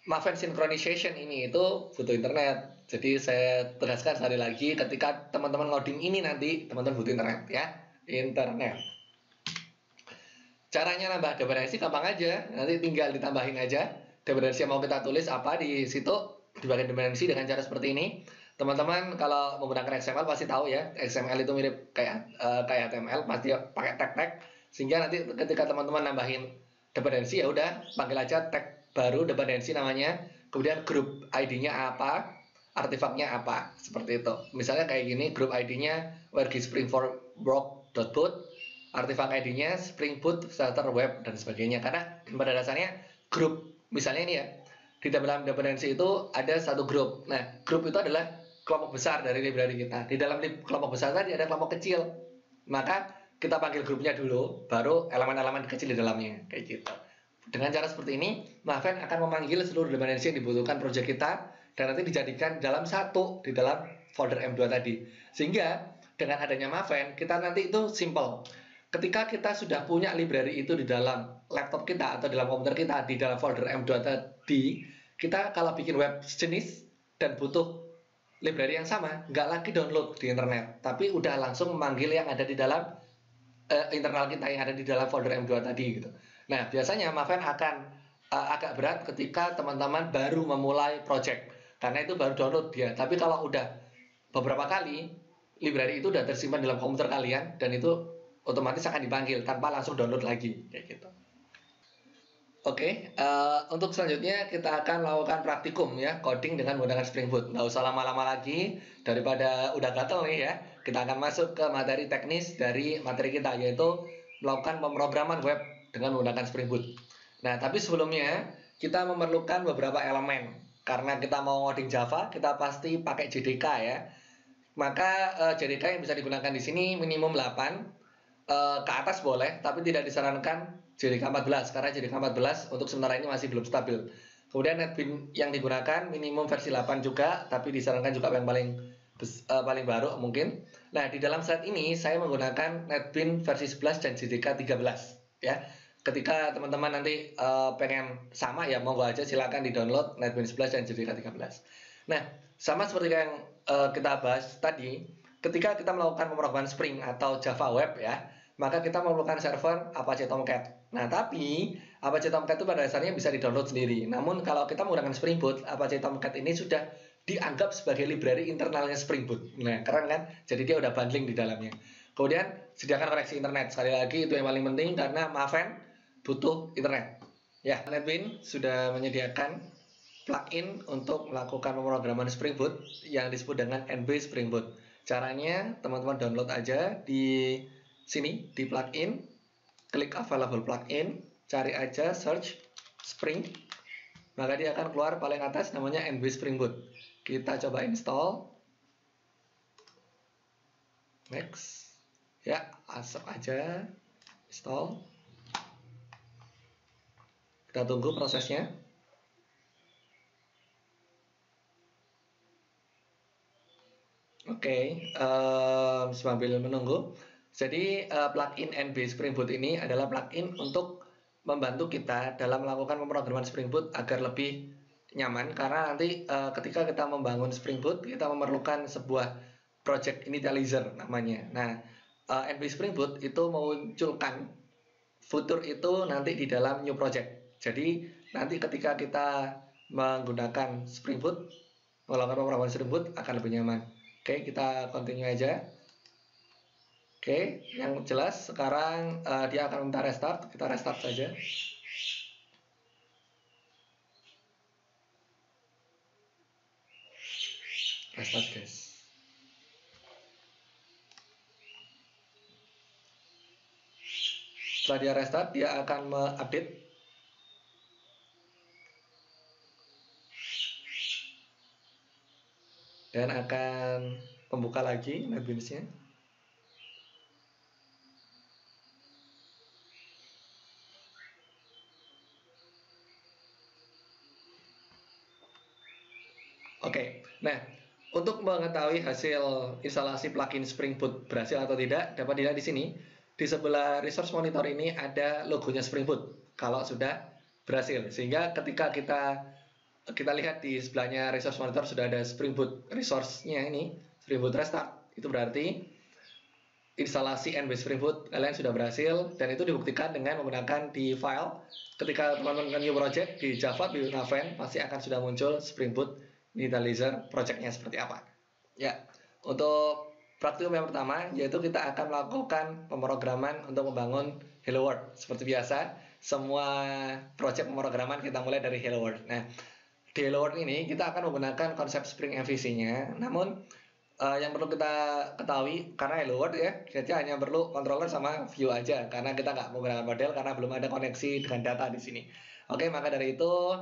Maven synchronization ini itu butuh internet. Jadi saya tegaskan sekali lagi, ketika teman-teman ngoding ini nanti teman-teman butuh internet ya, internet. Caranya nambah dependensi gampang aja, nanti tinggal ditambahin aja dependensi yang mau kita tulis apa di situ di bagian dependensi dengan cara seperti ini. Teman-teman kalau menggunakan XML pasti tahu ya, XML itu mirip kayak HTML, pasti pakai tag-tag, sehingga nanti ketika teman-teman nambahin dependensi ya udah panggil aja tag baru dependensi namanya, kemudian grup ID-nya apa, artefaknya apa, seperti itu. Misalnya kayak gini, grup ID-nya wargi spring4work.boot, artefak ID-nya Spring Boot, starter web dan sebagainya. Karena pada dasarnya grup, misalnya ini ya, di dalam dependensi itu ada satu grup. Nah, grup itu adalah kelompok besar dari library kita. Di dalam kelompok besar tadi ada kelompok kecil. Maka kita panggil grupnya dulu, baru elemen-elemen kecil di dalamnya, kayak gitu. Dengan cara seperti ini, Maven akan memanggil seluruh dependensi yang dibutuhkan project kita dan nanti dijadikan dalam satu di dalam folder M2 tadi. Sehingga dengan adanya Maven, kita nanti itu simple. Ketika kita sudah punya library itu di dalam laptop kita atau dalam komputer kita di dalam folder M2 tadi, kita kalau bikin web sejenis dan butuh library yang sama, nggak lagi download di internet, tapi udah langsung memanggil yang ada di dalam internal kita yang ada di dalam folder M2 tadi gitu. Nah, biasanya Maven akan agak berat ketika teman-teman baru memulai project, karena itu baru download dia. Tapi kalau udah beberapa kali, library itu udah tersimpan dalam komputer kalian dan itu otomatis akan dipanggil tanpa langsung download lagi kayak gitu. Oke, untuk selanjutnya kita akan melakukan praktikum ya, coding dengan menggunakan Spring Boot. Nggak usah lama-lama lagi, daripada udah gatel nih ya. Kita akan masuk ke materi teknis dari materi kita, yaitu melakukan pemrograman web dengan menggunakan Spring Boot. Nah, tapi sebelumnya kita memerlukan beberapa elemen. Karena kita mau ngoding Java, kita pasti pakai JDK ya. Maka JDK yang bisa digunakan di sini minimum 8, ke atas boleh, tapi tidak disarankan JDK 14 karena JDK 14 untuk sementara ini masih belum stabil. Kemudian NetBeans yang digunakan minimum versi 8 juga, tapi disarankan juga yang paling baru mungkin. Nah, di dalam slide ini saya menggunakan NetBeans versi 11 dan JDK 13 ya. Ketika teman-teman nanti pengen sama ya monggo aja silakan di-download NetBeans 11 dan JDK 13. Nah, sama seperti yang kita bahas tadi, ketika kita melakukan pemrograman Spring atau Java Web ya, maka kita memerlukan server Apache Tomcat. Nah, tapi Apache Tomcat itu pada dasarnya bisa di-download sendiri. Namun kalau kita menggunakan Spring Boot, Apache Tomcat ini sudah dianggap sebagai library internalnya Spring Boot. Nah, keren kan? Jadi dia udah bundling di dalamnya. Kemudian sediakan koneksi internet. Sekali lagi itu yang paling penting karena Maven butuh internet. Ya, NetBeans sudah menyediakan plugin untuk melakukan pemrograman Spring Boot yang disebut dengan NB Spring Boot. Caranya teman-teman download aja di sini di plugin, klik available plugin, cari aja search Spring, maka dia akan keluar paling atas namanya NB Spring Boot. Kita coba install, next, ya asap aja, install. Kita tunggu prosesnya. Oke, sambil menunggu. Jadi plugin NB Spring Boot ini adalah plugin untuk membantu kita dalam melakukan pemrograman Spring Boot agar lebih nyaman, karena nanti ketika kita membangun Spring Boot kita memerlukan sebuah project initializer namanya. Nah, NB Spring Boot itu memunculkan fitur itu nanti di dalam new project. Jadi nanti ketika kita menggunakan Spring Boot, melakukan pemrograman Spring Boot akan lebih nyaman. Oke, kita continue aja. Oke, yang jelas sekarang dia akan minta restart. Kita restart saja. Restart, guys. Setelah dia restart, dia akan mengupdate. Dan akan membuka lagi NetBeans-nya. Oke, nah untuk mengetahui hasil instalasi plugin Spring Boot berhasil atau tidak, dapat dilihat di sini. Di sebelah resource monitor ini ada logonya Spring Boot kalau sudah berhasil. Sehingga ketika kita lihat di sebelahnya resource monitor sudah ada Spring Boot resource-nya ini, Spring Boot restart, itu berarti instalasi NB Spring Boot kalian sudah berhasil, dan itu dibuktikan dengan menggunakan di file. Ketika teman-teman new project di Java di Maven pasti akan sudah muncul Spring Boot initializer projectnya seperti apa. Ya, untuk praktikum yang pertama yaitu kita akan melakukan pemrograman untuk membangun Hello World. Seperti biasa, semua project pemrograman kita mulai dari Hello World. Nah, di Hello World ini kita akan menggunakan konsep Spring MVC-nya. Namun yang perlu kita ketahui, karena Hello World ya, kita hanya perlu controller sama view aja, karena kita nggak menggunakan model karena belum ada koneksi dengan data di sini. Oke, maka dari itu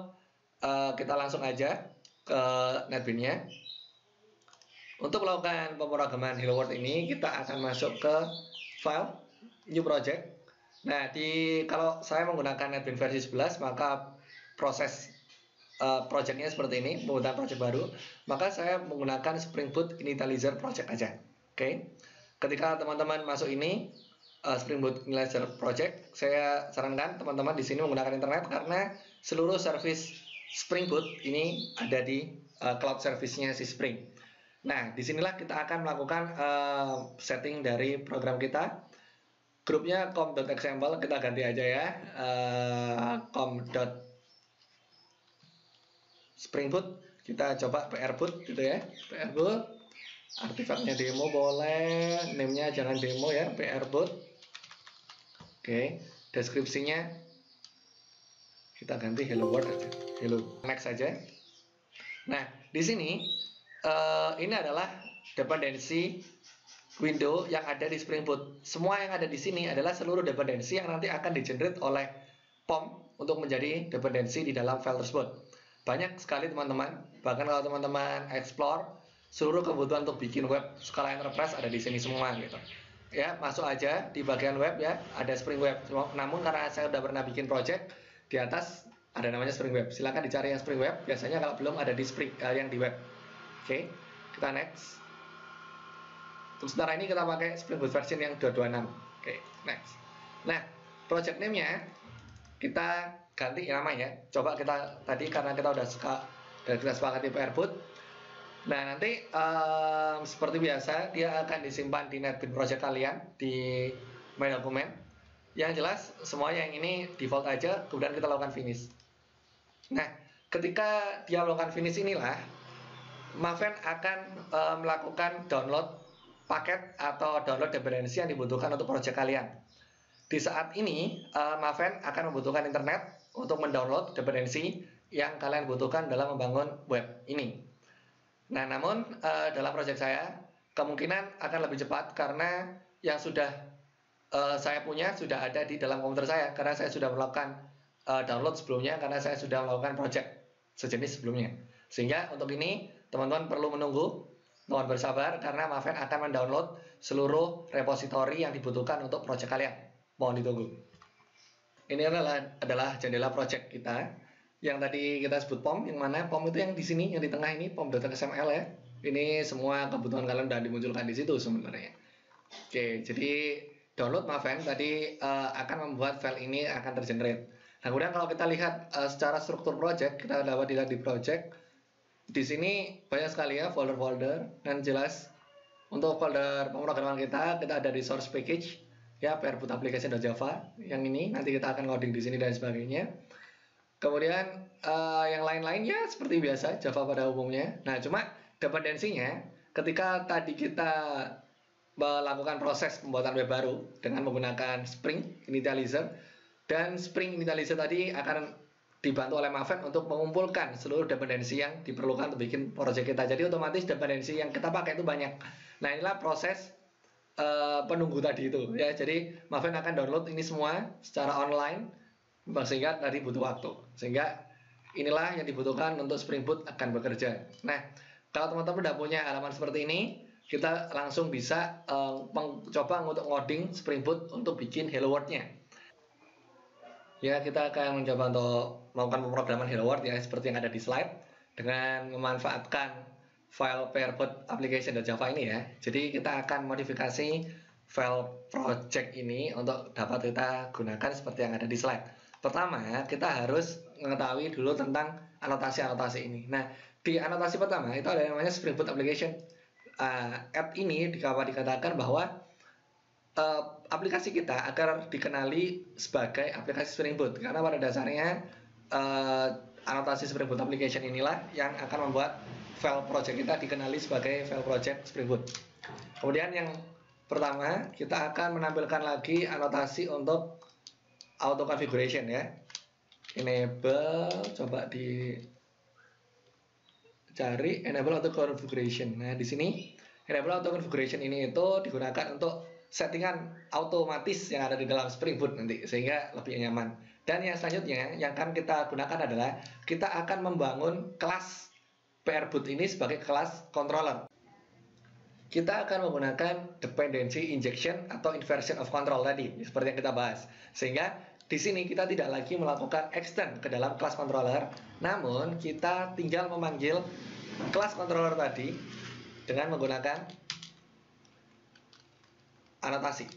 kita langsung aja ke NetBeans-nya. Untuk melakukan pemrograman Hello World ini kita akan masuk ke file new project. Nah, kalau saya menggunakan NetBeans versi 11 maka proses projectnya seperti ini, menggunakan project baru, maka saya menggunakan Spring Boot initializer project aja. Oke. Ketika teman-teman masuk ini Spring Boot initializer project, saya sarankan teman-teman di sini menggunakan internet karena seluruh service Spring Boot ini ada di cloud service-nya si Spring. Nah, disinilah kita akan melakukan setting dari program kita. Grupnya com.example kita ganti aja ya, com. Spring Boot, kita coba PR Boot gitu ya. PR Boot, artefaknya demo boleh, name-nya jangan demo ya, PR Boot. Oke, deskripsinya kita ganti hello world aja, hello, next aja. Nah, di sini ini adalah dependensi window yang ada di Spring Boot. Semua yang ada di sini adalah seluruh dependensi yang nanti akan di-generate oleh POM untuk menjadi dependensi di dalam file tersebut. Banyak sekali teman-teman, bahkan kalau teman-teman explore, seluruh kebutuhan untuk bikin web skala enterprise ada di sini semua gitu. Ya, masuk aja di bagian web ya, ada Spring Web. Namun karena saya udah pernah bikin project, di atas ada namanya Spring Web. Silahkan dicari yang Spring Web, biasanya kalau belum ada di Spring yang di web. Oke, kita next. Untuk sementara ini kita pakai Spring Boot version yang 226. Oke, next. Nah, project name-nya kita ganti namanya. Coba kita tadi karena kita udah kita sepakati PR Boot. Nah, nanti seperti biasa dia akan disimpan di NetBeans project kalian di My Document. Yang jelas semua yang ini default aja, kemudian kita lakukan finish. Nah, ketika dia melakukan finish inilah Maven akan melakukan download paket atau download dependensi yang dibutuhkan untuk project kalian. Di saat ini Maven akan membutuhkan internet untuk mendownload dependensi yang kalian butuhkan dalam membangun web ini. Nah, namun dalam project saya kemungkinan akan lebih cepat karena yang sudah saya punya sudah ada di dalam komputer saya karena saya sudah melakukan download sebelumnya karena saya sudah melakukan project sejenis sebelumnya. Sehingga untuk ini teman-teman perlu menunggu, mohon bersabar karena Maven akan mendownload seluruh repository yang dibutuhkan untuk project kalian. Mohon ditunggu. Ini adalah jendela project kita yang tadi kita sebut POM, yang mana POM itu yang di sini, yang di tengah ini pom.xml ya. Ini semua kebutuhan kalian sudah dimunculkan di situ sebenarnya. Oke, jadi download Maven tadi akan membuat file ini akan tergenerate. Nah, kemudian kalau kita lihat secara struktur project, kita dapat dilihat di project. Di sini banyak sekali ya folder-folder, dan jelas untuk folder pemrograman kita ada resource package ya, PR Boot application.java yang ini nanti kita akan coding di sini dan sebagainya. Kemudian yang lain-lain ya seperti biasa Java pada umumnya. Nah, cuma dependensinya ketika tadi kita melakukan proses pembuatan web baru dengan menggunakan Spring Initializer, dan Spring Initializer tadi akan dibantu oleh Maven untuk mengumpulkan seluruh dependensi yang diperlukan untuk bikin project kita. Jadi otomatis dependensi yang kita pakai itu banyak. Nah, inilah proses penunggu tadi itu ya. Jadi Maven akan download ini semua secara online sehingga tadi butuh waktu. Sehingga inilah yang dibutuhkan untuk Spring Boot akan bekerja. Nah, kalau teman-teman sudah punya halaman seperti ini, kita langsung bisa mencoba untuk ngoding Spring Boot untuk bikin hello world-nya. Ya, kita akan mencoba untuk melakukan pemrograman hello world ya seperti yang ada di slide dengan memanfaatkan file PR Boot application.java ini ya. Jadi kita akan modifikasi file project ini untuk dapat kita gunakan seperti yang ada di slide. Pertama, kita harus mengetahui dulu tentang anotasi-anotasi ini. Nah, di anotasi pertama itu ada yang namanya Spring Boot application. App ini dikatakan bahwa aplikasi kita agar dikenali sebagai aplikasi Spring Boot karena pada dasarnya anotasi Spring Boot application inilah yang akan membuat file project kita dikenali sebagai file project Spring Boot. Kemudian yang pertama kita akan menampilkan lagi anotasi untuk auto configuration ya. Enable, coba dicari enable auto configuration. Nah, di sini enable auto configuration ini itu digunakan untuk settingan otomatis yang ada di dalam Spring Boot nanti sehingga lebih nyaman. Dan yang selanjutnya yang akan kita gunakan adalah kita akan membangun kelas PR Boot ini sebagai kelas controller. Kita akan menggunakan dependency injection atau inversion of control tadi seperti yang kita bahas. Sehingga di sini kita tidak lagi melakukan extend ke dalam kelas controller, namun kita tinggal memanggil kelas controller tadi dengan menggunakan anotasi.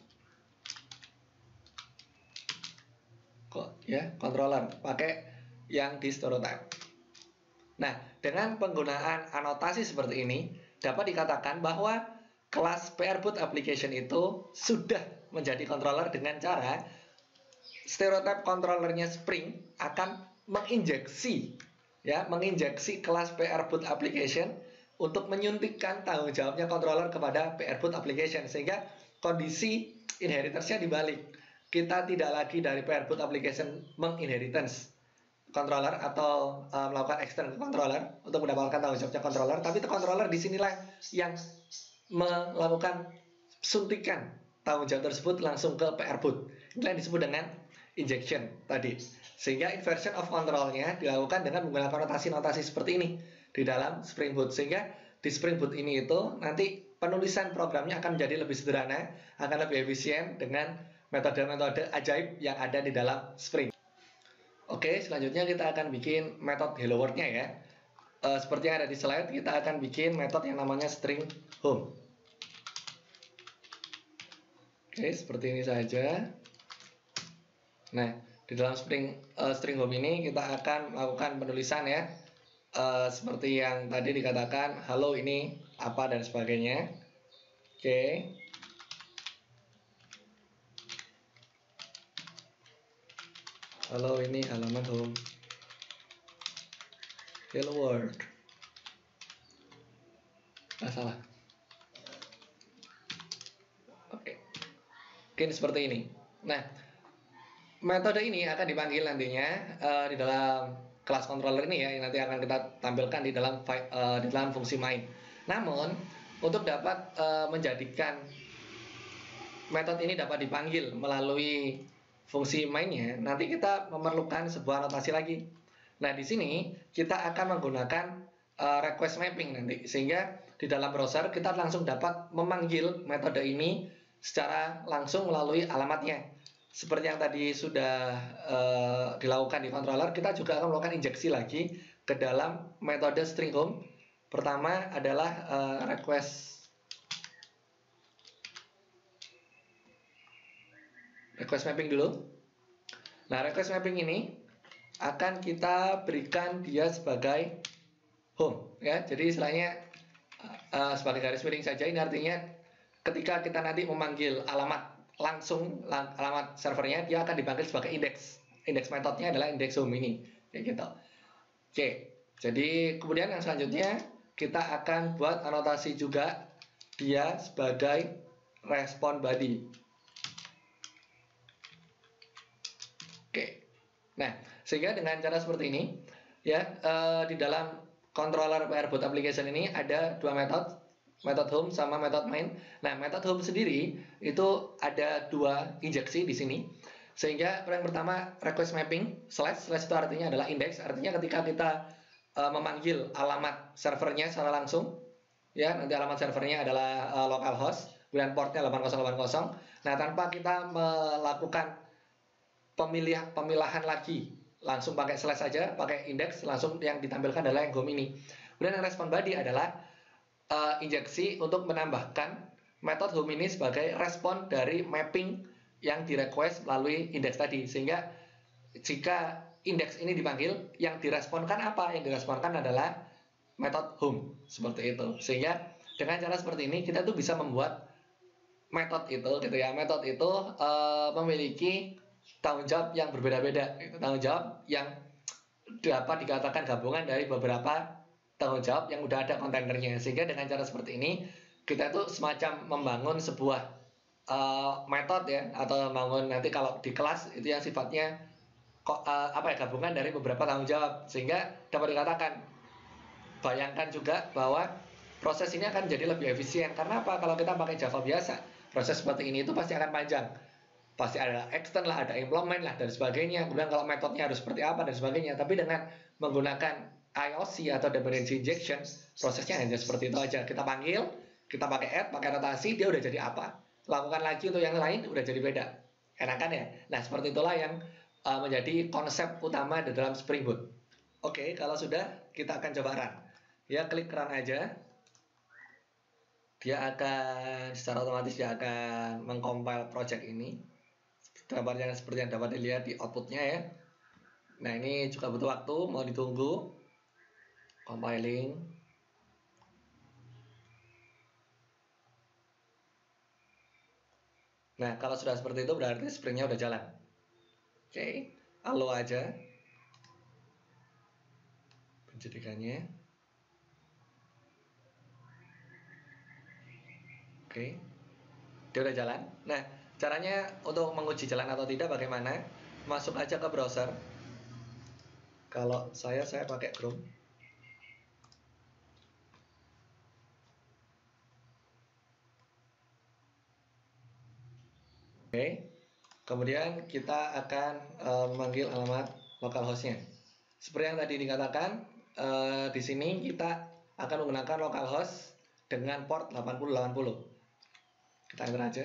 Kok ya, controller pakai yang di stereotype. Nah, dengan penggunaan anotasi seperti ini dapat dikatakan bahwa kelas PR Boot application itu sudah menjadi controller dengan cara stereotype controllernya Spring akan menginjeksi ya, menginjeksi kelas PR boot application untuk menyuntikkan tanggung jawabnya controller kepada PR boot application, sehingga kondisi inheritance-nya dibalik. Kita tidak lagi dari PR boot application menginheritance controller atau melakukan extend ke controller untuk mendapatkan tanggung jawabnya controller, tapi controller di sinilah yang melakukan suntikan tanggung jawab tersebut langsung ke PR boot. Inilah yang disebut dengan injection tadi. Sehingga inversion of control-nya dilakukan dengan menggunakan notasi-notasi seperti ini di dalam Spring Boot. Sehingga di Spring Boot ini itu nanti penulisan programnya akan menjadi lebih sederhana, akan lebih efisien dengan metode-metode ajaib yang ada di dalam Spring. Oke, selanjutnya kita akan bikin metode hello world-nya ya. Seperti yang ada di slide, kita akan bikin metode yang namanya string home. Oke, seperti ini saja. Nah, di dalam string home ini kita akan melakukan penulisan ya. Seperti yang tadi dikatakan, halo ini apa dan sebagainya. Oke. Halo ini halaman home. Hello world. Salah. Oke. Mungkin seperti ini. Nah, metode ini akan dipanggil nantinya di dalam kelas controller ini ya, yang nanti akan kita tampilkan di dalam fungsi main. Namun untuk dapat menjadikan metode ini dapat dipanggil melalui fungsi mainnya, nanti kita memerlukan sebuah notasi lagi. Nah, di sini kita akan menggunakan request mapping nanti, sehingga di dalam browser kita langsung dapat memanggil metode ini secara langsung melalui alamatnya. Seperti yang tadi sudah dilakukan di controller, kita juga akan melakukan injeksi lagi ke dalam metode string home. Pertama adalah request mapping dulu. Nah, request mapping ini akan kita berikan dia sebagai home ya. Jadi istilahnya sebagai garis miring saja, ini artinya ketika kita nanti memanggil alamat langsung alamat servernya, dia akan dipanggil sebagai index. Index metodenya adalah index home ini, kayak gitu. Oke, jadi kemudian yang selanjutnya kita akan buat anotasi juga dia sebagai respon body. Oke, nah sehingga dengan cara seperti ini ya, di dalam controller PR boot application ini ada dua metode home sama metode main. Nah, metode home sendiri itu ada dua injeksi di sini. Sehingga yang pertama request mapping slash itu artinya adalah index, artinya ketika kita memanggil alamat servernya secara langsung ya, nanti alamat servernya adalah localhost, kemudian portnya 8080. Nah, tanpa kita melakukan pemilahan lagi, langsung pakai slash saja, pakai index, langsung yang ditampilkan adalah yang home ini. Kemudian yang respon body adalah injeksi untuk menambahkan metode home ini sebagai respon dari mapping yang di request melalui index tadi. Sehingga jika index ini dipanggil, yang diresponkan apa? Yang diresponkan adalah metode home, seperti itu. Sehingga dengan cara seperti ini kita tuh bisa membuat metode itu gitu ya. Metode itu memiliki tanggung jawab yang berbeda-beda, tanggung jawab yang dapat dikatakan gabungan dari beberapa tanggung jawab yang udah ada kontainernya. Sehingga dengan cara seperti ini kita tuh semacam membangun sebuah metode ya, atau membangun nanti kalau di kelas itu yang sifatnya gabungan dari beberapa tanggung jawab, sehingga dapat dikatakan, bayangkan juga bahwa proses ini akan jadi lebih efisien. Karena apa? Kalau kita pakai Java biasa, proses seperti ini itu pasti akan panjang. Pasti ada extend lah, ada implement lah, dan sebagainya. Kemudian kalau metodenya harus seperti apa, dan sebagainya. Tapi dengan menggunakan IOC atau dependency injection, prosesnya hanya seperti itu aja. Kita panggil, kita pakai add, pakai notasi, dia udah jadi apa. Lakukan lagi untuk yang lain, udah jadi beda. Enak kan ya? Nah, seperti itulah yang menjadi konsep utama di dalam Spring Boot. Oke, kalau sudah, kita akan coba run. Ya, klik run aja. Dia akan, secara otomatis dia akan mengcompile project ini. Gambarnya seperti yang dapat dilihat di outputnya ya. Nah, ini juga butuh waktu, mau ditunggu compiling. Nah, kalau sudah seperti itu berarti springnya udah jalan. Oke, halo aja. menjadikannya. Oke, dia udah jalan. Nah, caranya untuk menguji jalan atau tidak bagaimana? Masuk aja ke browser. Kalau saya pakai Chrome. Oke, kemudian kita akan memanggil alamat localhost-nya. Seperti yang tadi dikatakan, di sini kita akan menggunakan localhost dengan port 8080. Kita enter aja.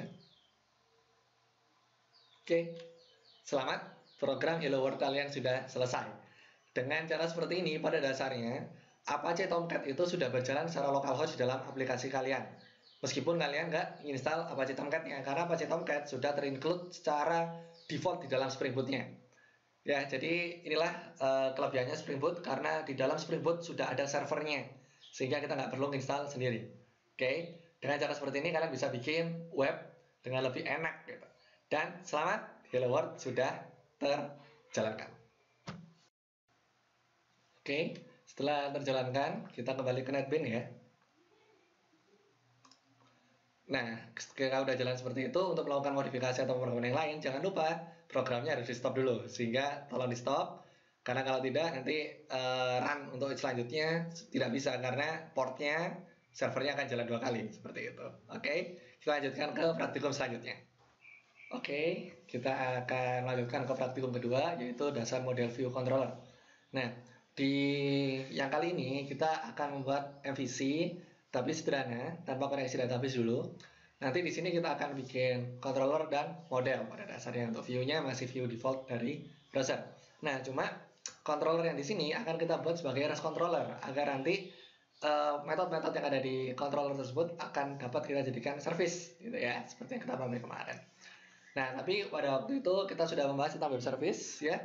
Oke, selamat, program Hello World kalian sudah selesai. Dengan cara seperti ini, pada dasarnya Apache Tomcat itu sudah berjalan secara localhost di dalam aplikasi kalian. Meskipun kalian nggak install Apache Tomcat-nya, karena Apache Tomcat sudah terinclude secara default di dalam Spring Boot-nya. Ya, jadi inilah kelebihannya Spring Boot, karena di dalam Spring Boot sudah ada servernya, sehingga kita nggak perlu install sendiri. Oke, dengan cara seperti ini kalian bisa bikin web dengan lebih enak gitu. Dan selamat, Hello World sudah terjalankan. Oke, setelah terjalankan, kita kembali ke NetBeans ya. Nah, ketika udah jalan seperti itu, untuk melakukan modifikasi atau pemrograman yang lain, jangan lupa programnya harus di stop dulu. Sehingga tolong di stop, karena kalau tidak nanti run untuk selanjutnya tidak bisa, karena portnya, servernya akan jalan 2 kali, seperti itu. Oke, kita lanjutkan ke praktikum selanjutnya. Oke, kita akan lanjutkan ke praktikum kedua, yaitu dasar model view controller. Nah, di yang kali ini kita akan membuat MVC, tapi sederhana, tanpa koneksi database dulu. Nanti di sini kita akan bikin controller dan model pada dasarnya. Untuk view-nya masih view default dari browser. Nah, cuma controller yang di sini akan kita buat sebagai REST controller, agar nanti metode-metode yang ada di controller tersebut akan dapat kita jadikan service, gitu ya, seperti yang kita bahas kemarin. Nah, tapi pada waktu itu kita sudah membahas tentang web service ya.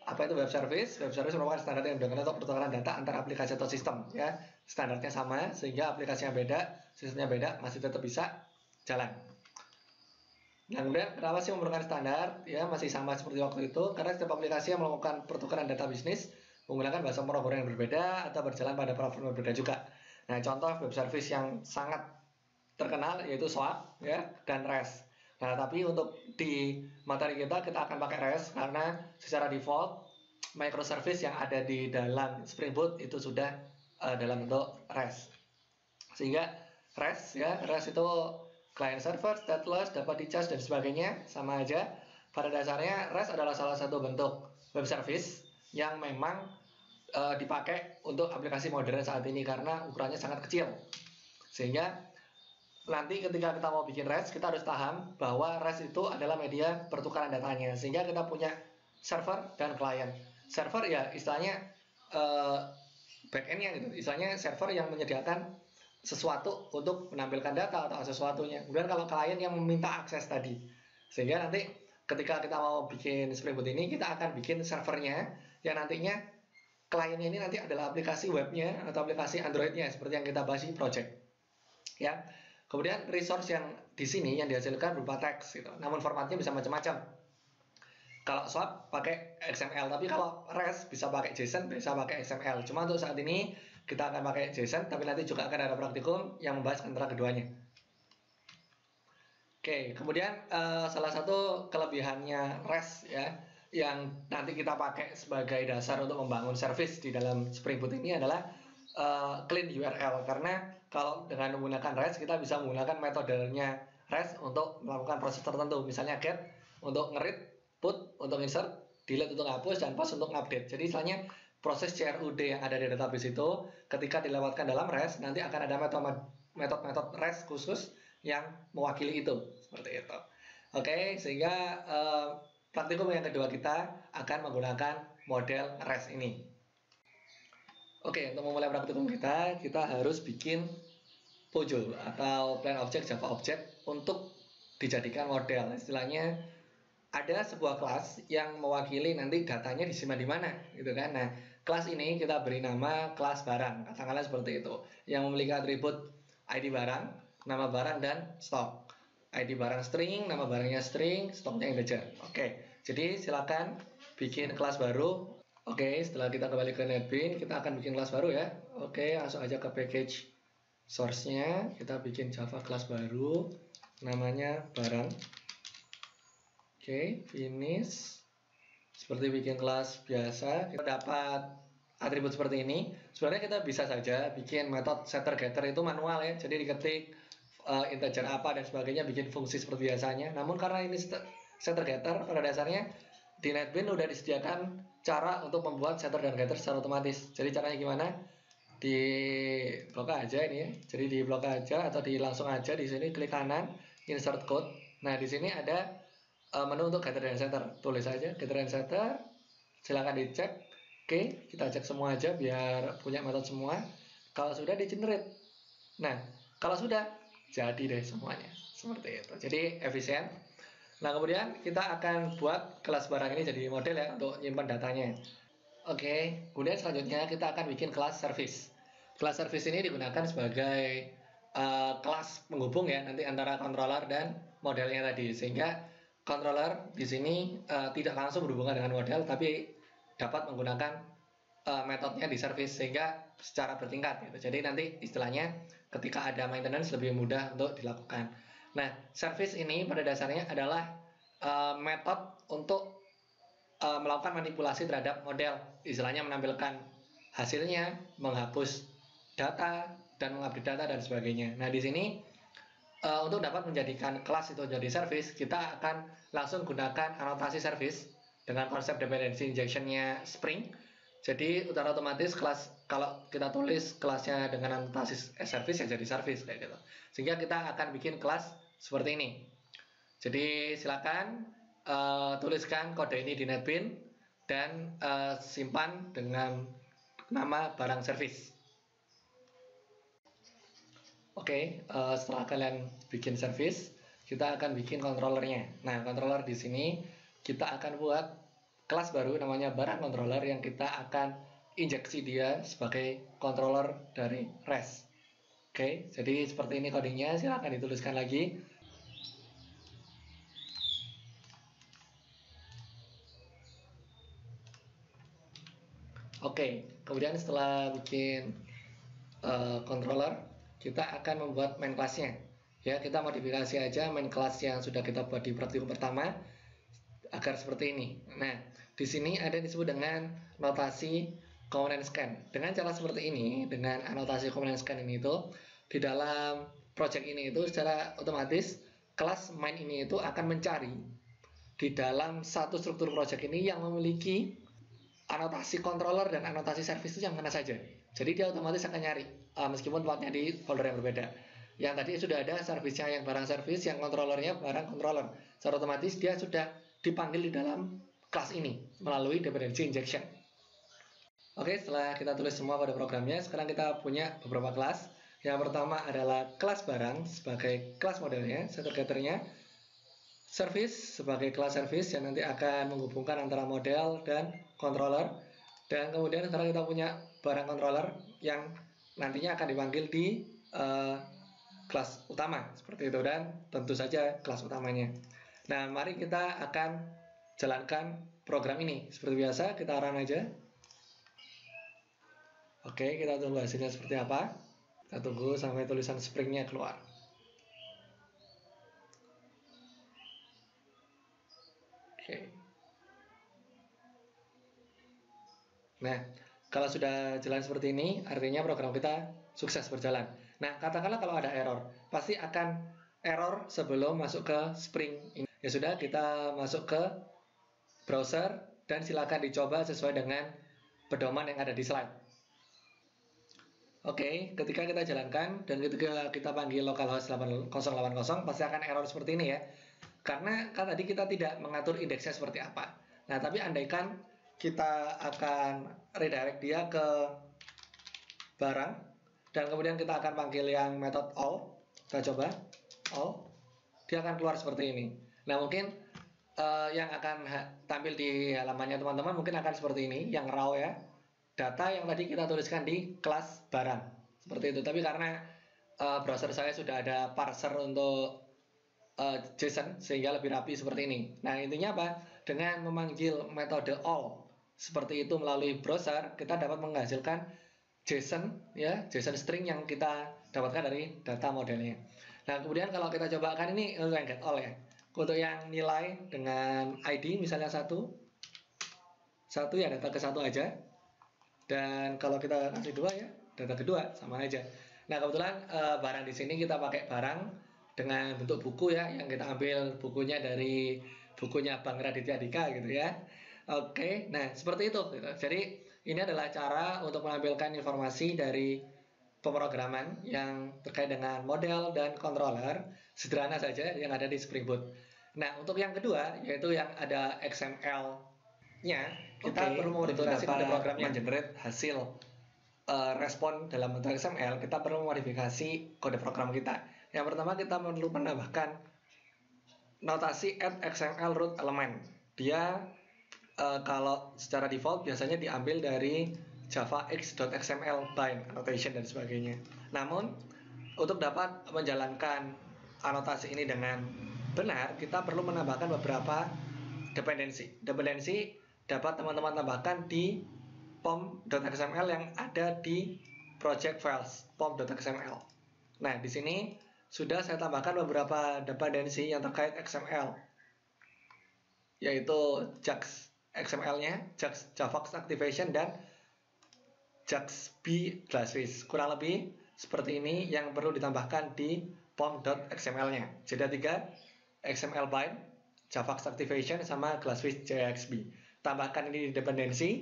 Apa itu web service? Web service merupakan standar yang digunakan untuk pertukaran data antar aplikasi atau sistem ya. Standarnya sama sehingga aplikasinya beda, sistemnya beda, masih tetap bisa jalan. Nah, kemudian kenapa sih memerlukan standar? Ya, masih sama seperti waktu itu karena setiap aplikasi yang melakukan pertukaran data bisnis menggunakan bahasa pemrograman yang berbeda atau berjalan pada platform yang berbeda juga. Nah, contoh web service yang sangat terkenal yaitu SOAP ya dan REST. Nah, tapi untuk di materi kita akan pakai REST karena secara default microservice yang ada di dalam Spring Boot itu sudah dalam bentuk REST. Sehingga REST itu client server, stateless, dapat dicas dan sebagainya, sama aja. Pada dasarnya REST adalah salah satu bentuk web service yang memang dipakai untuk aplikasi modern saat ini karena ukurannya sangat kecil. Sehingga nanti ketika kita mau bikin REST, kita harus paham bahwa REST itu adalah media pertukaran datanya. Sehingga kita punya server dan klien. Server ya istilahnya backend-nya gitu. Istilahnya server yang menyediakan sesuatu untuk menampilkan data atau sesuatunya. Kemudian kalau klien yang meminta akses tadi. Sehingga nanti ketika kita mau bikin Spring Boot ini, kita akan bikin servernya yang nantinya kliennya ini nanti adalah aplikasi webnya atau aplikasi Androidnya seperti yang kita bahas di project. Ya. Kemudian resource yang di sini yang dihasilkan berupa teks gitu. Namun formatnya bisa macam-macam. Kalau SOAP pakai XML, tapi kalau REST bisa pakai JSON, bisa pakai XML. Cuma untuk saat ini kita akan pakai JSON, tapi nanti juga akan ada praktikum yang membahas antara keduanya. Oke, kemudian salah satu kelebihannya REST ya, yang nanti kita pakai sebagai dasar untuk membangun service di dalam Spring Boot ini adalah clean URL, karena kalau dengan menggunakan REST kita bisa menggunakan metodenya REST untuk melakukan proses tertentu, misalnya get untuk nge-read, put untuk insert, delete untuk hapus, dan post untuk update. Jadi istilahnya proses CRUD yang ada di database itu ketika dilewatkan dalam REST nanti akan ada metode-metode REST khusus yang mewakili itu, seperti itu. Oke, sehingga praktikum yang kedua kita akan menggunakan model REST ini. Oke, untuk memulai praktikum kita harus bikin POJO atau Plain Object Java Object untuk dijadikan model. Istilahnya ada sebuah kelas yang mewakili nanti datanya disimpan di mana, gitu kan? Nah, kelas ini kita beri nama kelas barang, katakanlah seperti itu, yang memiliki atribut ID barang, nama barang dan stok. ID barang string, nama barangnya string, stoknya integer. Oke, jadi silakan bikin kelas baru Oke, setelah kita kembali ke NetBeans, kita akan bikin kelas baru ya. Oke, langsung aja ke package source-nya. Kita bikin Java kelas baru, namanya barang. Oke, finish. Seperti bikin kelas biasa, kita dapat atribut seperti ini. Sebenarnya kita bisa saja bikin metode setter getter itu manual ya. Jadi diketik integer apa dan sebagainya, bikin fungsi seperti biasanya. Namun karena ini setter getter, pada dasarnya di NetBeans udah disediakan cara untuk membuat setter dan getter secara otomatis. Jadi caranya gimana? Di blok aja ini ya. Jadi di blok aja atau di langsung aja di sini klik kanan, insert code. Nah, di sini ada menu untuk getter dan setter. Tulis aja getter dan setter. Silahkan dicek. Oke, kita cek semua aja biar punya metode semua. Kalau sudah di generate. Nah, kalau sudah jadi deh semuanya. Seperti itu. Jadi efisien. Nah, kemudian kita akan buat kelas barang ini jadi model ya untuk nyimpan datanya. Oke, kemudian selanjutnya kita akan bikin kelas service. Kelas service ini digunakan sebagai kelas penghubung ya nanti antara controller dan modelnya tadi, sehingga controller di sini tidak langsung berhubungan dengan model tapi dapat menggunakan metodenya di service sehingga secara bertingkat gitu. Jadi nanti istilahnya ketika ada maintenance lebih mudah untuk dilakukan. Nah, service ini pada dasarnya adalah metode untuk melakukan manipulasi terhadap model, istilahnya menampilkan hasilnya, menghapus data, dan mengupdate data dan sebagainya. Nah, di sini untuk dapat menjadikan kelas itu jadi service, kita akan langsung gunakan anotasi service dengan konsep dependency injection-nya Spring. Jadi secara otomatis kelas, kalau kita tulis kelasnya dengan anotasi service ya jadi service kayak gitu. Sehingga kita akan bikin kelas seperti ini. Jadi silakan tuliskan kode ini di NetBeans dan simpan dengan nama barang service. Oke, setelah kalian bikin service, kita akan bikin controllernya. Nah, controller di sini kita akan buat kelas baru namanya barang controller yang kita akan injeksi dia sebagai controller dari REST. Oke, jadi seperti ini codingnya, silahkan dituliskan lagi. Oke, kemudian setelah bikin controller, kita akan membuat main class-nya. Ya, kita modifikasi aja main class yang sudah kita buat di praktikum pertama agar seperti ini. Nah, di sini ada yang disebut dengan notasi component scan. Dengan cara seperti ini, dengan anotasi component scan ini itu di dalam project ini itu secara otomatis kelas main ini itu akan mencari di dalam satu struktur project ini yang memiliki anotasi controller dan anotasi service itu yang mana saja. Jadi dia otomatis akan nyari meskipun tempatnya di folder yang berbeda. Yang tadi sudah ada service-nya yang barang service, yang controllernya barang controller. Secara otomatis dia sudah dipanggil di dalam kelas ini melalui dependency injection. Oke, setelah kita tulis semua pada programnya, sekarang kita punya beberapa kelas. Yang pertama adalah kelas barang sebagai kelas modelnya, setter getternya. Service sebagai kelas service yang nanti akan menghubungkan antara model dan controller. Dan kemudian sekarang kita punya barang controller yang nantinya akan dipanggil di kelas utama seperti itu, dan tentu saja kelas utamanya. Nah, mari kita akan jalankan program ini. Seperti biasa, kita run aja. Oke, kita tunggu hasilnya seperti apa. Kita tunggu sampai tulisan Spring-nya keluar. Oke. Nah, kalau sudah jalan seperti ini, artinya program kita sukses berjalan. Nah, katakanlah kalau ada error, pasti akan error sebelum masuk ke Spring. Ya sudah, kita masuk ke browser dan silakan dicoba sesuai dengan pedoman yang ada di slide. Oke, ketika kita jalankan dan ketika kita panggil localhost 8080 pasti akan error seperti ini ya. Karena kan tadi kita tidak mengatur indeksnya seperti apa. Nah, tapi andaikan kita akan redirect dia ke barang dan kemudian kita akan panggil yang method all. Kita coba all, dia akan keluar seperti ini. Nah, mungkin yang akan tampil di halamannya teman-teman mungkin akan seperti ini, yang raw ya, data yang tadi kita tuliskan di kelas barang seperti itu. Tapi karena browser saya sudah ada parser untuk JSON sehingga lebih rapi seperti ini. Nah, intinya apa? Dengan memanggil metode all seperti itu melalui browser, kita dapat menghasilkan JSON ya, JSON string yang kita dapatkan dari data modelnya. Nah, kemudian kalau kita cobakan ini untuk yang get all ya. Untuk yang nilai dengan ID misalnya satu ya data ke satu aja. Dan kalau kita kasih 2 ya, data kedua sama aja. Nah, kebetulan barang di sini kita pakai barang dengan bentuk buku ya, yang kita ambil bukunya dari bukunya Bang Raditya Dika gitu ya. Oke, nah seperti itu gitu. Jadi ini adalah cara untuk menampilkan informasi dari pemrograman yang terkait dengan model dan controller, sederhana saja yang ada di Spring Boot. Nah, untuk yang kedua yaitu yang ada XML-nya, kita perlu memodifikasi kode programnya, generate hasil respon dalam bentuk XML. Kita perlu memodifikasi kode program kita. Yang pertama, kita perlu menambahkan notasi add XML root element. Dia kalau secara default biasanya diambil dari Java x.xml bind annotation dan sebagainya. Namun untuk dapat menjalankan anotasi ini dengan benar, kita perlu menambahkan beberapa dependensi. Dependensi dapat teman-teman tambahkan di pom.xml yang ada di project files pom.xml. Nah, di sini sudah saya tambahkan beberapa dependensi yang terkait XML, yaitu JAX XML-nya, JAX Javax Activation, dan JAX B Glassfish. Kurang lebih seperti ini yang perlu ditambahkan di pom.xml-nya. Jadi ada 3, XML bind, Javax Activation, sama Glassfish JXB. Tambahkan ini di dependensi,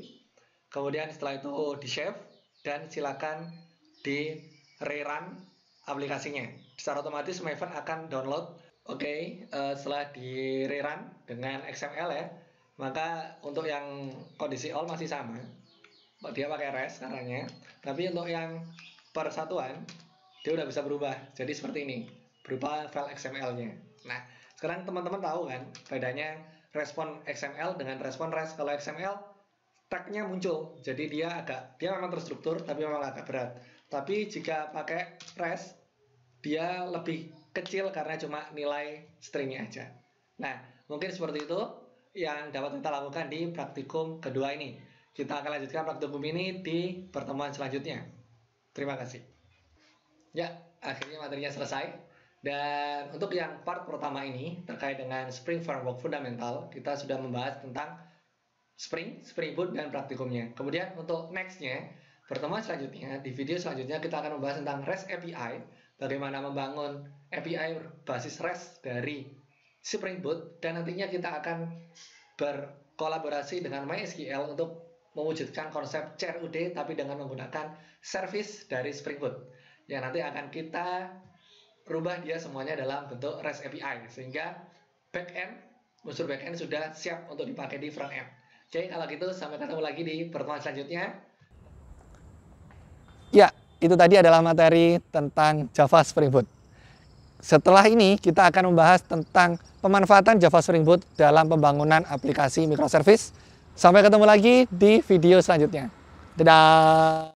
kemudian setelah itu di save, dan silakan di rerun aplikasinya. Secara otomatis Maven akan download. Oke, setelah di rerun dengan XML ya, maka untuk yang kondisi all masih sama, dia pakai rest caranya. Tapi untuk yang persatuan, dia udah bisa berubah. Jadi seperti ini, berupa file XML-nya. Nah, sekarang teman-teman tahu kan bedanya respon XML dengan respon REST. Kalau XML, tag-nya muncul, jadi dia memang terstruktur, tapi memang agak berat. Tapi jika pakai REST, dia lebih kecil karena cuma nilai stringnya aja. Nah, mungkin seperti itu yang dapat kita lakukan di praktikum kedua ini. Kita akan lanjutkan praktikum ini di pertemuan selanjutnya. Terima kasih. Ya, akhirnya materinya selesai. Dan untuk yang part pertama ini terkait dengan Spring Framework Fundamental, kita sudah membahas tentang Spring Boot dan praktikumnya. Kemudian untuk next-nya, pertemuan selanjutnya, di video selanjutnya kita akan membahas tentang REST API, bagaimana membangun API berbasis REST dari Spring Boot, dan nantinya kita akan berkolaborasi dengan MySQL untuk mewujudkan konsep CRUD tapi dengan menggunakan service dari Spring Boot yang nanti akan kita rubah dia semuanya dalam bentuk REST API sehingga unsur backend sudah siap untuk dipakai di front end. Oke, kalau gitu sampai ketemu lagi di pertemuan selanjutnya. Ya, itu tadi adalah materi tentang Java Spring Boot. Setelah ini kita akan membahas tentang pemanfaatan Java Spring Boot dalam pembangunan aplikasi microservice. Sampai ketemu lagi di video selanjutnya. Dadah!